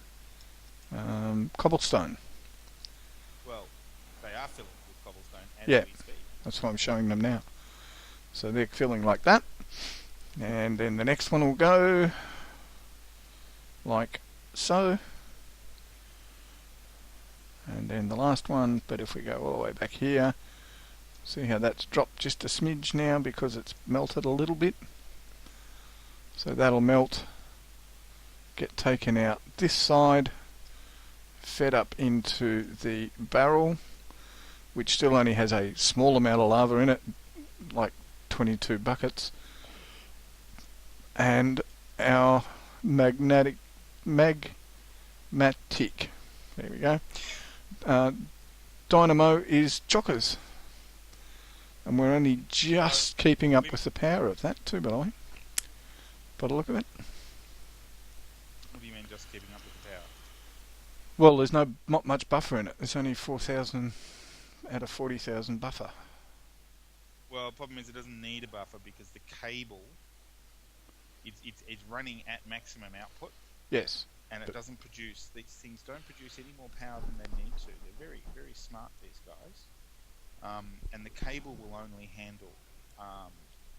cobblestone. Well, they are filling with cobblestone as Yeah. we speak. That's what I'm showing them now. So they're filling like that. And then the next one will go like so. And then the last one, but if we go all the way back here, see how that's dropped just a smidge now because it's melted a little bit. So that'll melt, get taken out this side, fed up into the barrel, which still only has a small amount of lava in it, like 22 buckets. And our magmatic, there we go, dynamo is chockers. And we're only just keeping up with the power of that too, by the way. By the look of it. What do you mean just keeping up with the power? Well, there's not much buffer in it. There's only 4,000 out of 40,000 buffer. Well, the problem is it doesn't need a buffer because the cable, it's running at maximum output. Yes. And it doesn't produce, these things don't produce any more power than they need to. They're very, very smart, these guys. And the cable will only handle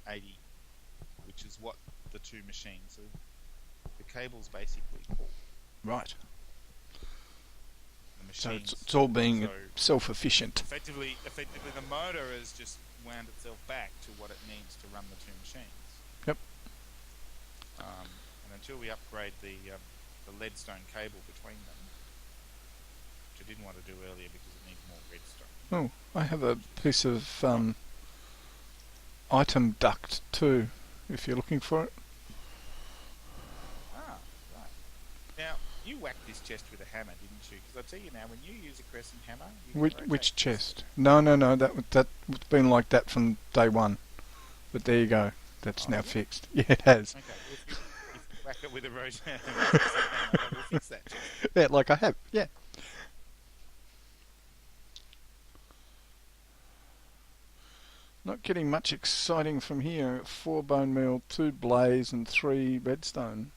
80, which is what the two machines, so the cable's basically full. Right. The So machines, it's all being self-efficient. Effectively, the motor has just wound itself back to what it needs to run the two machines. Yep. And until we upgrade the leadstone cable between them, which I didn't want to do earlier because it needs more redstone. Oh, I have a piece of item duct too, if you're looking for it. Ah, right. Now, you whacked this chest with a hammer, didn't you? Because I tell you now, when you use a crescent hammer... Which chest? No, that's been like that from day one. But there you go. That's now fixed. Yeah, it has. Okay, well, if you whack it with a rose hammer, we'll fix that chest. Yeah, like I have, yeah. Not getting much exciting from here. 4 bone meal, 2 blaze and 3 redstone.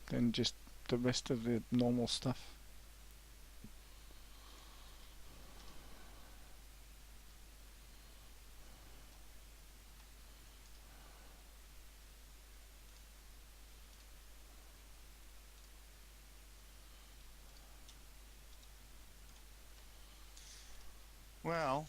Then just the rest of the normal stuff. Well...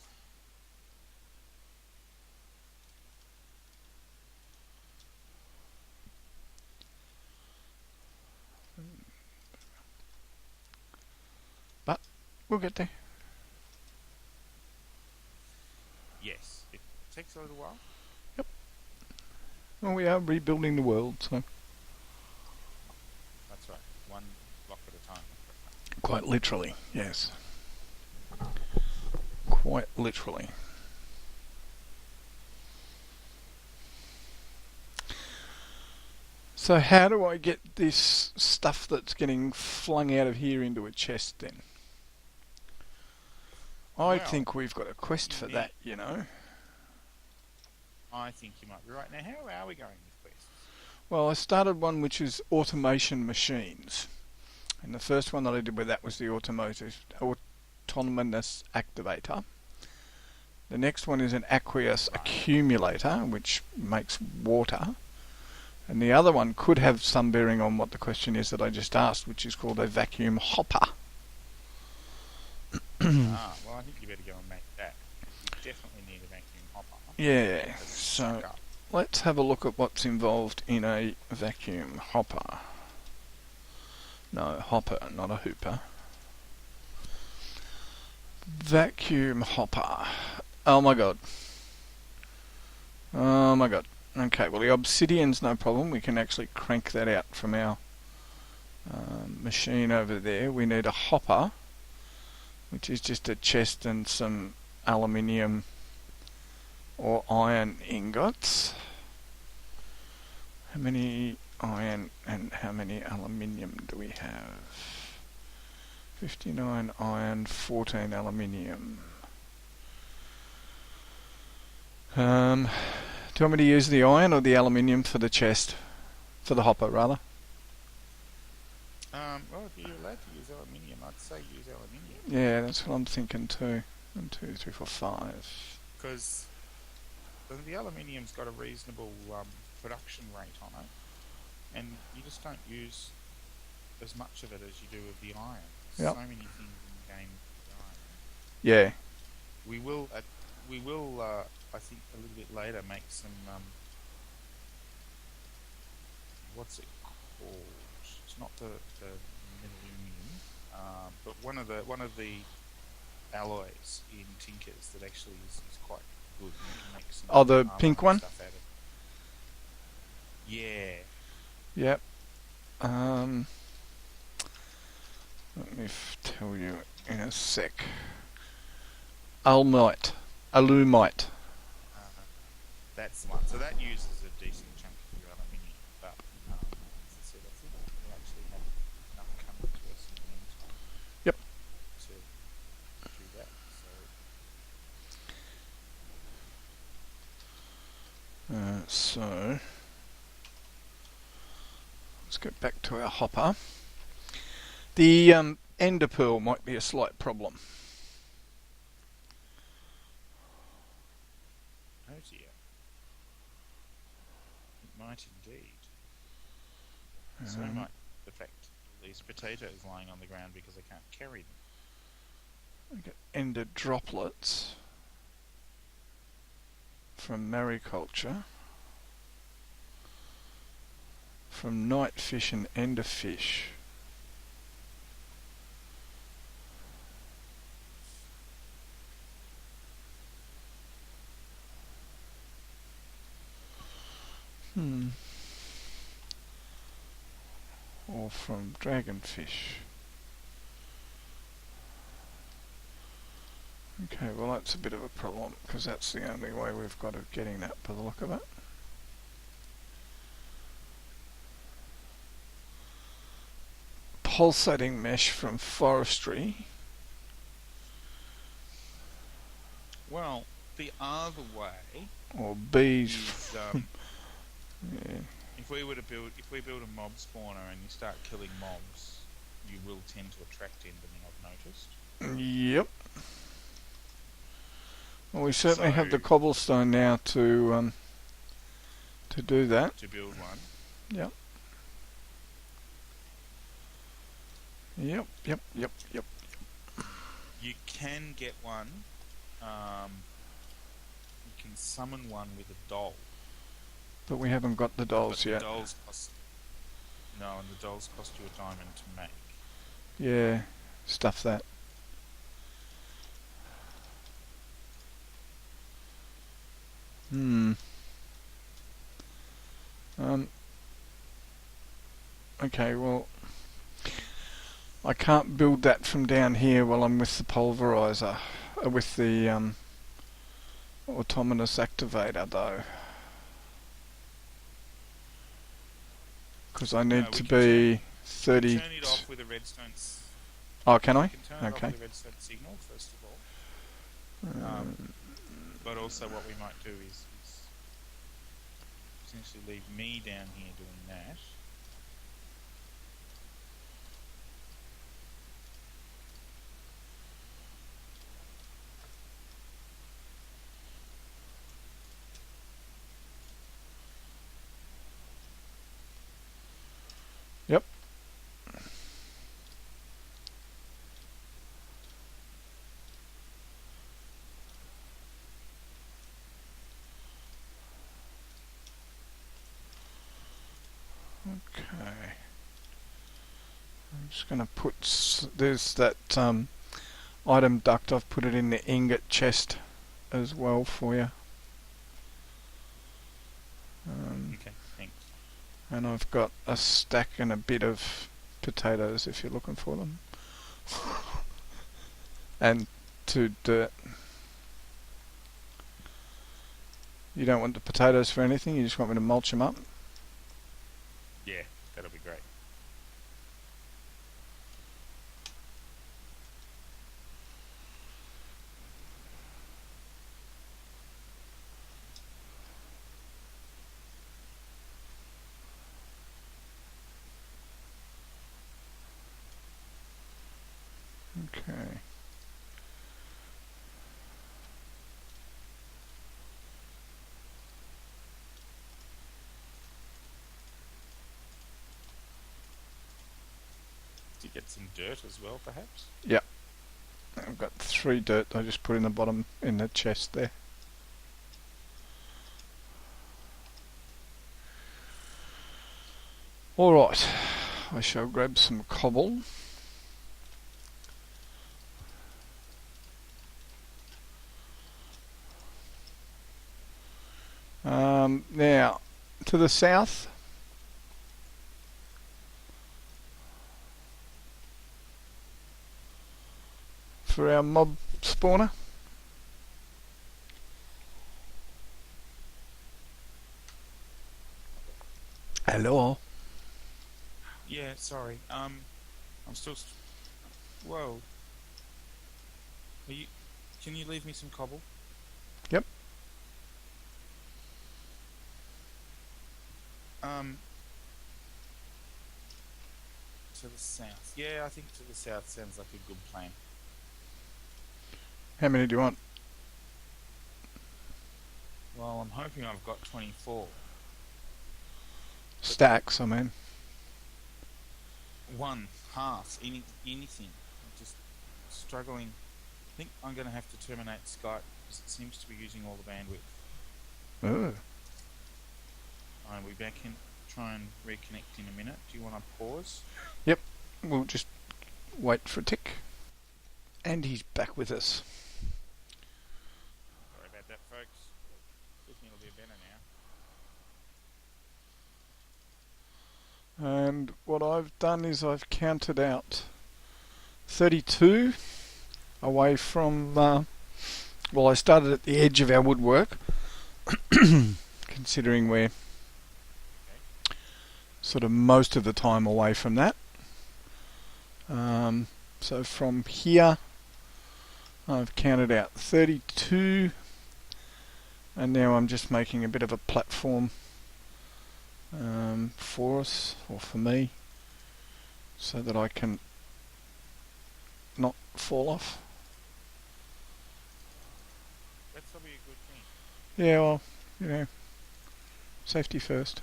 But we'll get there. Yes, it takes a little while. Yep. Well, we are rebuilding the world, so... That's right, one block at a time. Quite literally, yes. Quite literally. So how do I get this stuff that's getting flung out of here into a chest then? I think we've got a quest for that, you know. I think you might be right. Now, how are we going with quests? Well, I started one which is automation machines. And the first one that I did with that was the autonomous activator. The next one is an aqueous accumulator, which makes water. And the other one could have some bearing on what the question is that I just asked, which is called a vacuum hopper. Well, I think you better go and make that. You definitely need a vacuum hopper. Yeah, so let's have a look at what's involved in a vacuum hopper. No, hopper, not a hooper. Vacuum hopper. Oh my god. Oh my god. Okay, well the obsidian's no problem. We can actually crank that out from our machine over there. We need a hopper, which is just a chest and some aluminium or iron ingots. How many iron and how many aluminium do we have? 59 iron, 14 aluminium. Do you want me to use the iron or the aluminium for the chest? For the hopper, rather? Well, if you're allowed to use aluminium, I'd say use aluminium. Yeah, that's what I'm thinking too. 1, 2, 3, 4, 5. Because the aluminium's got a reasonable production rate on it. and you just don't use as much of it as you do of the iron. There's Yep. so many things in the game with the iron. Yeah. We will, I think a little bit later, make some. What's it called? It's not the millennium, but one of the alloys in Tinkers that actually is quite good, and you can make some Oh, the armor pink and one? stuff out of. Yeah, Yep. Let me tell you in a sec. Almite. Alumite. uh, that's the one. So that uses a decent chunk of your aluminium, but as I said, I think we'll actually have enough coming to us in the meantime Yep. to do that. So, let's get back to our hopper. The ender pearl might be a slight problem. Oh dear, it might indeed. So might affect these potatoes lying on the ground because I can't carry them. I get ender droplets from mariculture, from night fish and ender fish. Or from dragonfish. Okay, well that's a bit of a problem because that's the only way we've got of getting that by the look of it. Pulsating mesh from forestry. Well, the other way Or bees. is Yeah. if we build a mob spawner and you start killing mobs, you will tend to attract endermen. I've noticed. Yep. Well, we certainly have the So cobblestone now to do that. to build one, Yep. Yep. Yep. Yep. Yep. you can get one. You can summon one with a doll, But we haven't got the dolls but the yet. dolls cost and the dolls cost you a diamond to make. Yeah. Stuff that. Okay, well, I can't build that from down here while I'm with the pulverizer, with the autonomous activator though, because I need No, to be 30. turn it off with a redstone. Oh, can We I? can turn it off Okay. with a redstone signal first of all. But also, what we might do is potentially leave me down here doing that. Yep. Okay. I'm just going to put, there's that item duct, I've put it in the ingot chest as well for you. Okay, thanks. And I've got a stack and a bit of potatoes if you're looking for them. And 2 dirt. You don't want the potatoes for anything, you just want me to mulch them up? Yeah, that'll be great. Okay. get some dirt as well, perhaps. Yep. I've got 3 dirt I just put in the bottom in the chest there. Alright, I shall grab some cobble. Now, to the south, for our mob spawner. Hello. Yeah, sorry. I'm still. Whoa. Are you? Can you leave me some cobble? Yep. To the south. Yeah, I think to the south sounds like a good plan. How many do you want? Well, I'm hoping I've got 24. Stacks, I mean. One, half, anything. I'm just struggling. I think I'm going to have to terminate Skype because it seems to be using all the bandwidth. Oh. I'll be back in. Try and reconnect in a minute. Do you want to pause? Yep. We'll just wait for a tick. And he's back with us. Sorry about that, folks. Hoping it'll be better now. And what I've done is I've counted out 32 away from, well, I started at the edge of our woodwork, considering we're sort of most of the time away from that. So from here, I've counted out 32, and now I'm just making a bit of a platform for us, or for me, so that I can not fall off. That's probably a good thing. Yeah, well, you know, safety first.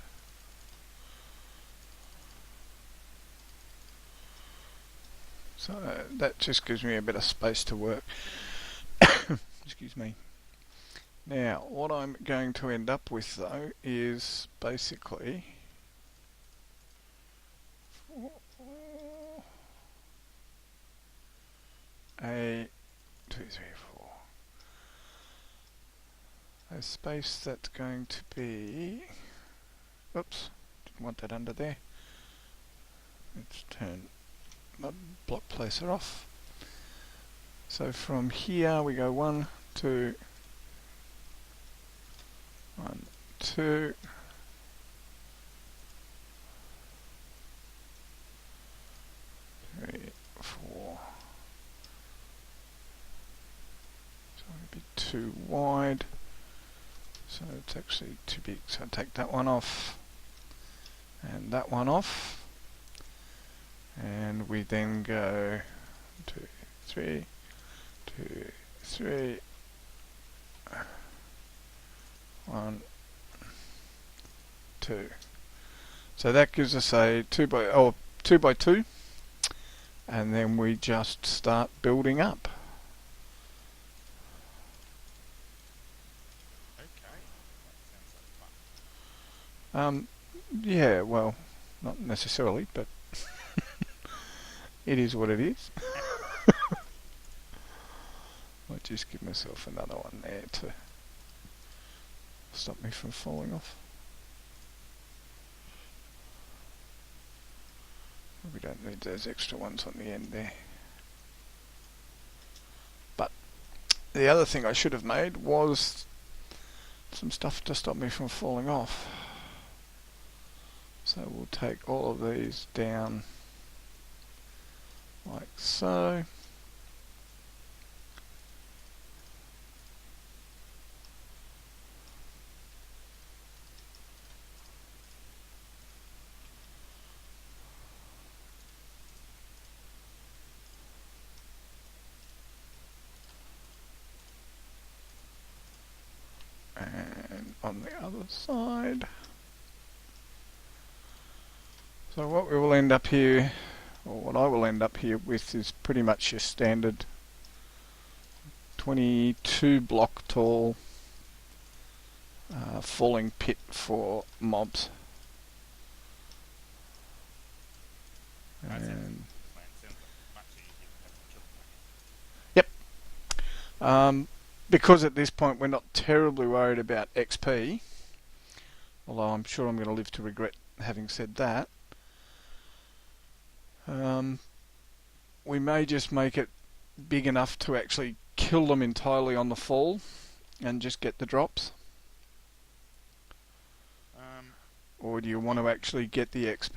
So that just gives me a bit of space to work. Excuse me. Now, what I'm going to end up with, though, is basically a 2, 3, 4. A space that's going to be. Oops, didn't want that under there. Let's turn my block placer off. So from here we go 1, 2, 1, 2, 3, 4. So it'll be too wide. So it's actually too big. So I take that one off and that one off. And we then go 2, 3, 2, 3, 1, 2. So that gives us a 2 by 2, and then we just start building up. Okay, that sounds like fun. Yeah, well, not necessarily, but it is what it is. I'll just give myself another one there to stop me from falling off. We don't need those extra ones on the end there. But the other thing I should have made was some stuff to stop me from falling off. So we'll take all of these down like so. And on the other side. So what we will end up here or what I will end up here with, is pretty much your standard 22 block tall falling pit for mobs. That sounds And plan sounds like much easier than having to kill a bucket. because at this point we're not terribly worried about XP, although I'm sure I'm going to live to regret having said that, we may just make it big enough to actually kill them entirely on the fall and just get the drops. Or do you want to actually get the XP?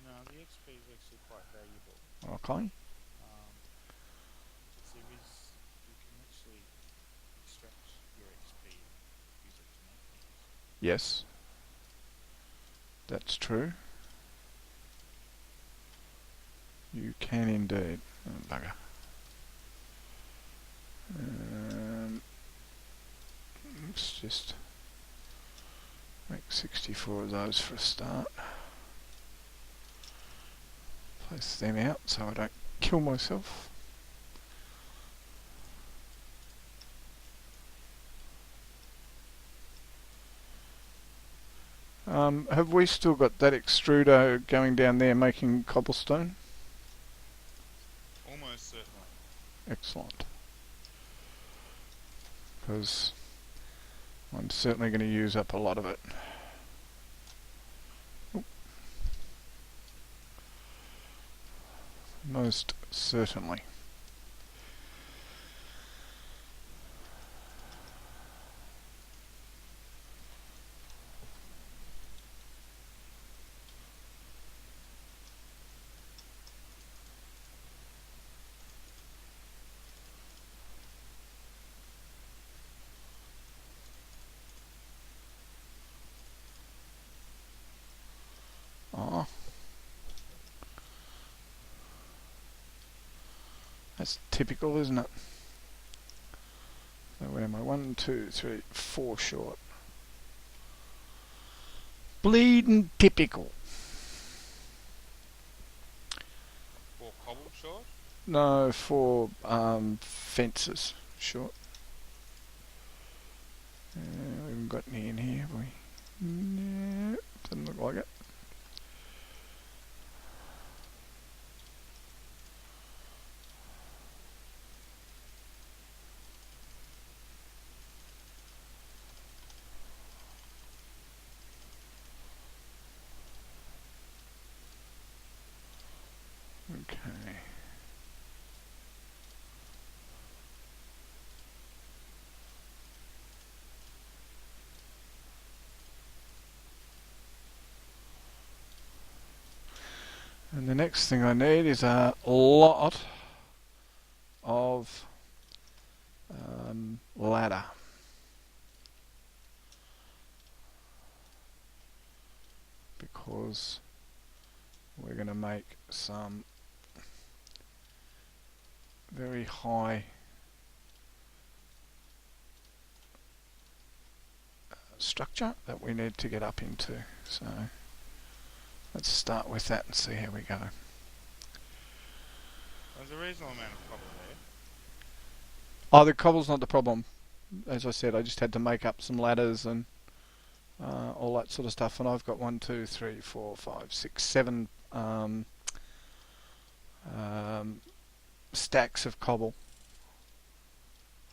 No, the XP is actually quite valuable. Okay. Because you can actually extract your XP and use it to make things. Yes, that's true. You can indeed. Oh, bugger. Let's just make 64 of those for a start. Place them out so I don't kill myself. Have we still got that extruder going down there making cobblestone? Almost certainly. Excellent. Because I'm certainly going to use up a lot of it. Oop. Most certainly. Oh. That's typical, isn't it? So where am I? 1, 2, 3, 4 short. Bleeding typical. 4 cobble short? No, 4 fences short. We haven't got any in here, have we? No, doesn't look like it. Okay. And the next thing I need is a lot of ladder. Because we're going to make some very high structure that we need to get up into. So let's start with that and see how we go. There's a reasonable amount of cobble there. Oh, the cobble's not the problem. As I said, I just had to make up some ladders and all that sort of stuff. And I've got 1, 2, 3, 4, 5, 6, 7 stacks of cobble.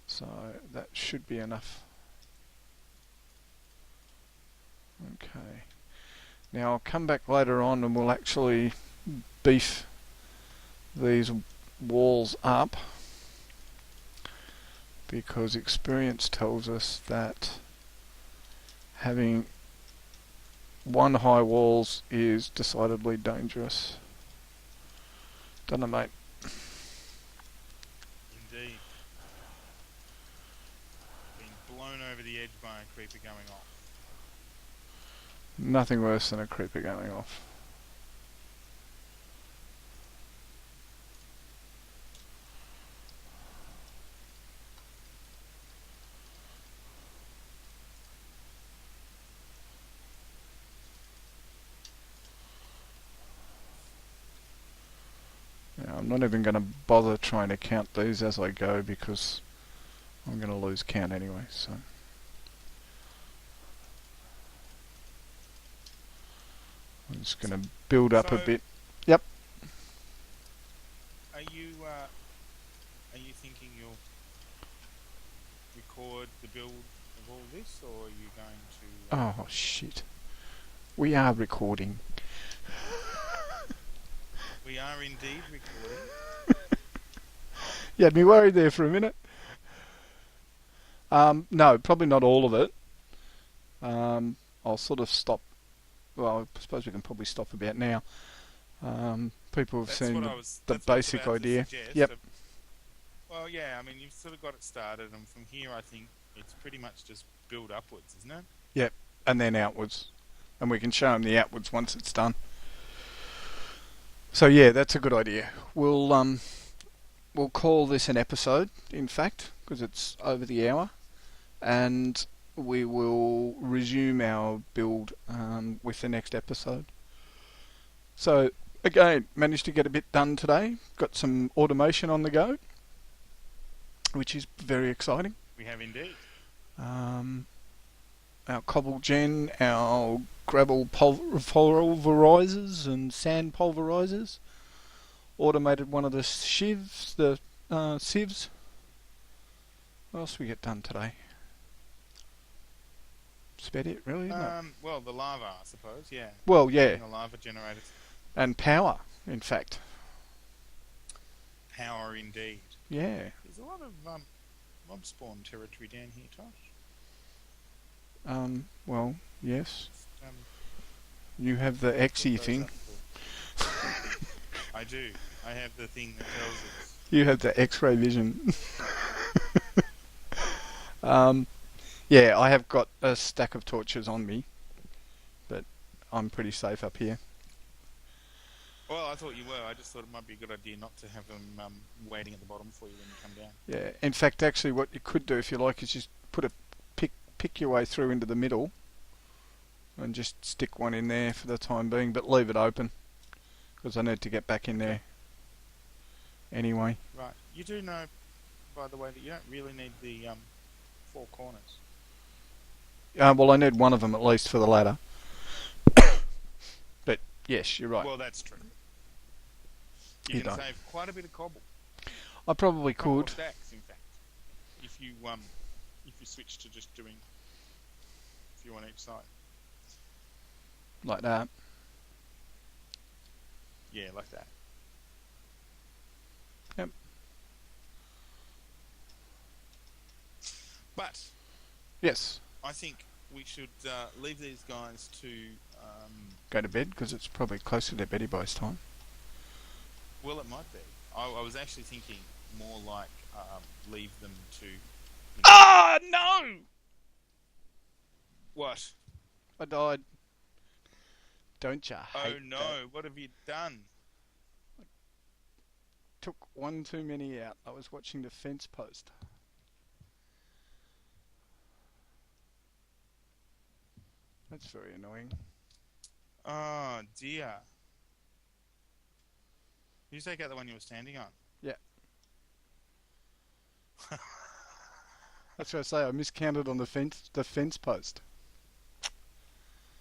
So that should be enough. Okay. Now I'll come back later on and we'll actually beef these walls up, because experience tells us that having one high walls is decidedly dangerous. Don't it, mate? Indeed. Being blown over the edge by a creeper going off. Nothing worse than a creeper going off. not even going to bother trying to count these as I go because I'm going to lose count anyway. So I'm just going to build up a So- bit. Yep. Are you thinking you'll record the build of all this, or are you going to? Oh shit. We are recording. We are indeed recording. You had me worried there for a minute. No, probably not all of it. I'll sort of stop. Well, I suppose we can probably stop about now. People have That's seen what the, I was. the That's what I was basic about to idea. suggest. Yep. Well, yeah. I mean, you've sort of got it started, and from here, I think it's pretty much just build upwards, isn't it? Yep. And then outwards. And we can show them the outwards once it's done. So yeah, that's a good idea. We'll call this an episode, in fact, because it's over the hour, and we will resume our build with the next episode. So again, managed to get a bit done today. Got some automation on the go, which is very exciting. We have indeed. Our cobble gen, our gravel pulverizers and sand pulverizers. Automated one of the sieves, the sieves. What else we get done today? That's about it, really, isn't it? Well, the lava, I suppose. Yeah. Well, yeah, The lava generators. and power, in fact. Power indeed. Yeah. There's a lot of mob spawn territory down here, Tosh. Well, yes. Just, You have the XE put those thing. up for- I do. I have the thing that tells us. You have the X-ray vision. Yeah, I have got a stack of torches on me, but I'm pretty safe up here. Well, I thought you were. I just thought it might be a good idea not to have them waiting at the bottom for you when you come down. Yeah. In fact, actually, what you could do if you like is just put a pick your way through into the middle, and just stick one in there for the time being, but leave it open because I need to get back in there anyway. Right. You do know, by the way, that you don't really need the 4 corners. Well, I need one of them at least for the ladder. But yes, you're right. Well, that's true. You You can don't. save quite a bit of cobble. I probably Couple of could. stacks, in fact. If you switch to just doing a few on each side. Like that. Yeah, like that. Yep. But Yes. I think we should leave these guys to. Go to bed because it's probably closer to Betty Boy's time. Well, it might be. I was actually thinking more like leave them to. Ah, no! What? I died. Don't ya Oh hate no! that? What have you done? Took one too many out. I was watching the fence post. That's very annoying. Oh dear. Did you take out the one you were standing on? Yeah. That's what I say. I miscounted on the fence post.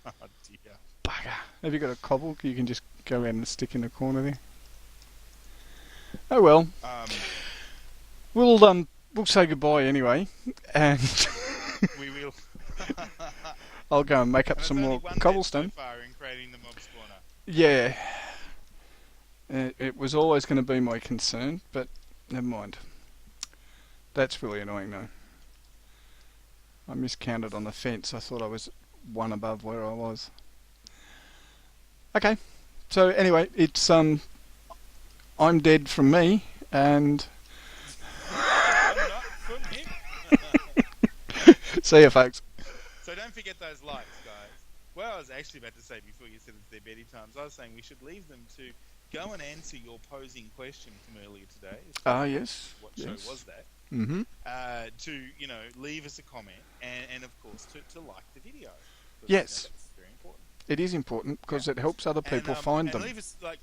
Oh dear. Bugger. Have you got a cobble? You can just go around and stick in the corner there. Oh well. We'll say goodbye anyway, and We will. I'll go and make up And some it's more only one cobblestone. so far in creating the mob spawner. Yeah. It was always going to be my concern, but never mind. That's really annoying though. I miscounted on the fence. I thought I was one above where I was. Okay. So anyway, it's I'm dead from me, and I'm not from him. see you folks. So don't forget those likes, guys. Well, I was actually about to say before you said it's their beddy times, I was saying we should leave them to go and answer your posing question from earlier today. Ah, yes. What Yes. show was that? Mm-hmm. To leave us a comment and of course to like the video. Because, Yes. that's very important. It is important because Yeah. it helps other people and, find and them. leave us like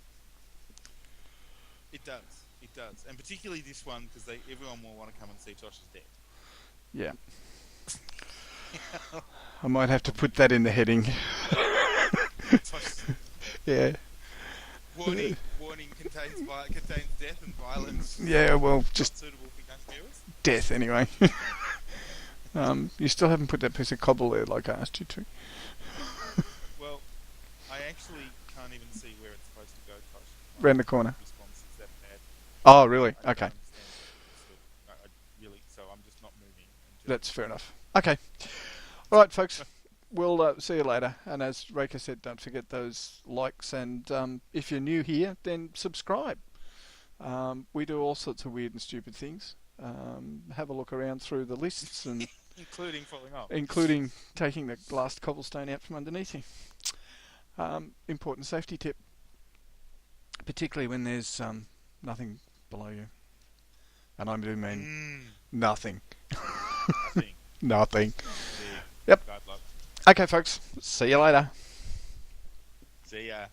It does. It does, and particularly this one because everyone will want to come and see Tosh's death. Yeah. I might have to put that in the heading. Tosh's Yeah. warning contains death and violence. Yeah, well, Not just suitable for young viewers. death anyway. You still haven't put that piece of cobble there like I asked you to. Well, I actually can't even see where it's supposed to go, Tosh. Round the corner. Response is that bad. Oh, really? I Okay. don't understand what I really, so I'm just not moving. That's fair enough. Okay. All right, folks. We'll see you later. And as Raker said, don't forget those likes. And if you're new here, then subscribe. We do all sorts of weird and stupid things. Have a look around through the lists, and including falling off. including taking the last cobblestone out from underneath you. Important safety tip, particularly when there's nothing below you. And I do mean nothing. Nothing. Nothing. Indeed. Yep. Bad luck. Okay, folks. See you later. See ya.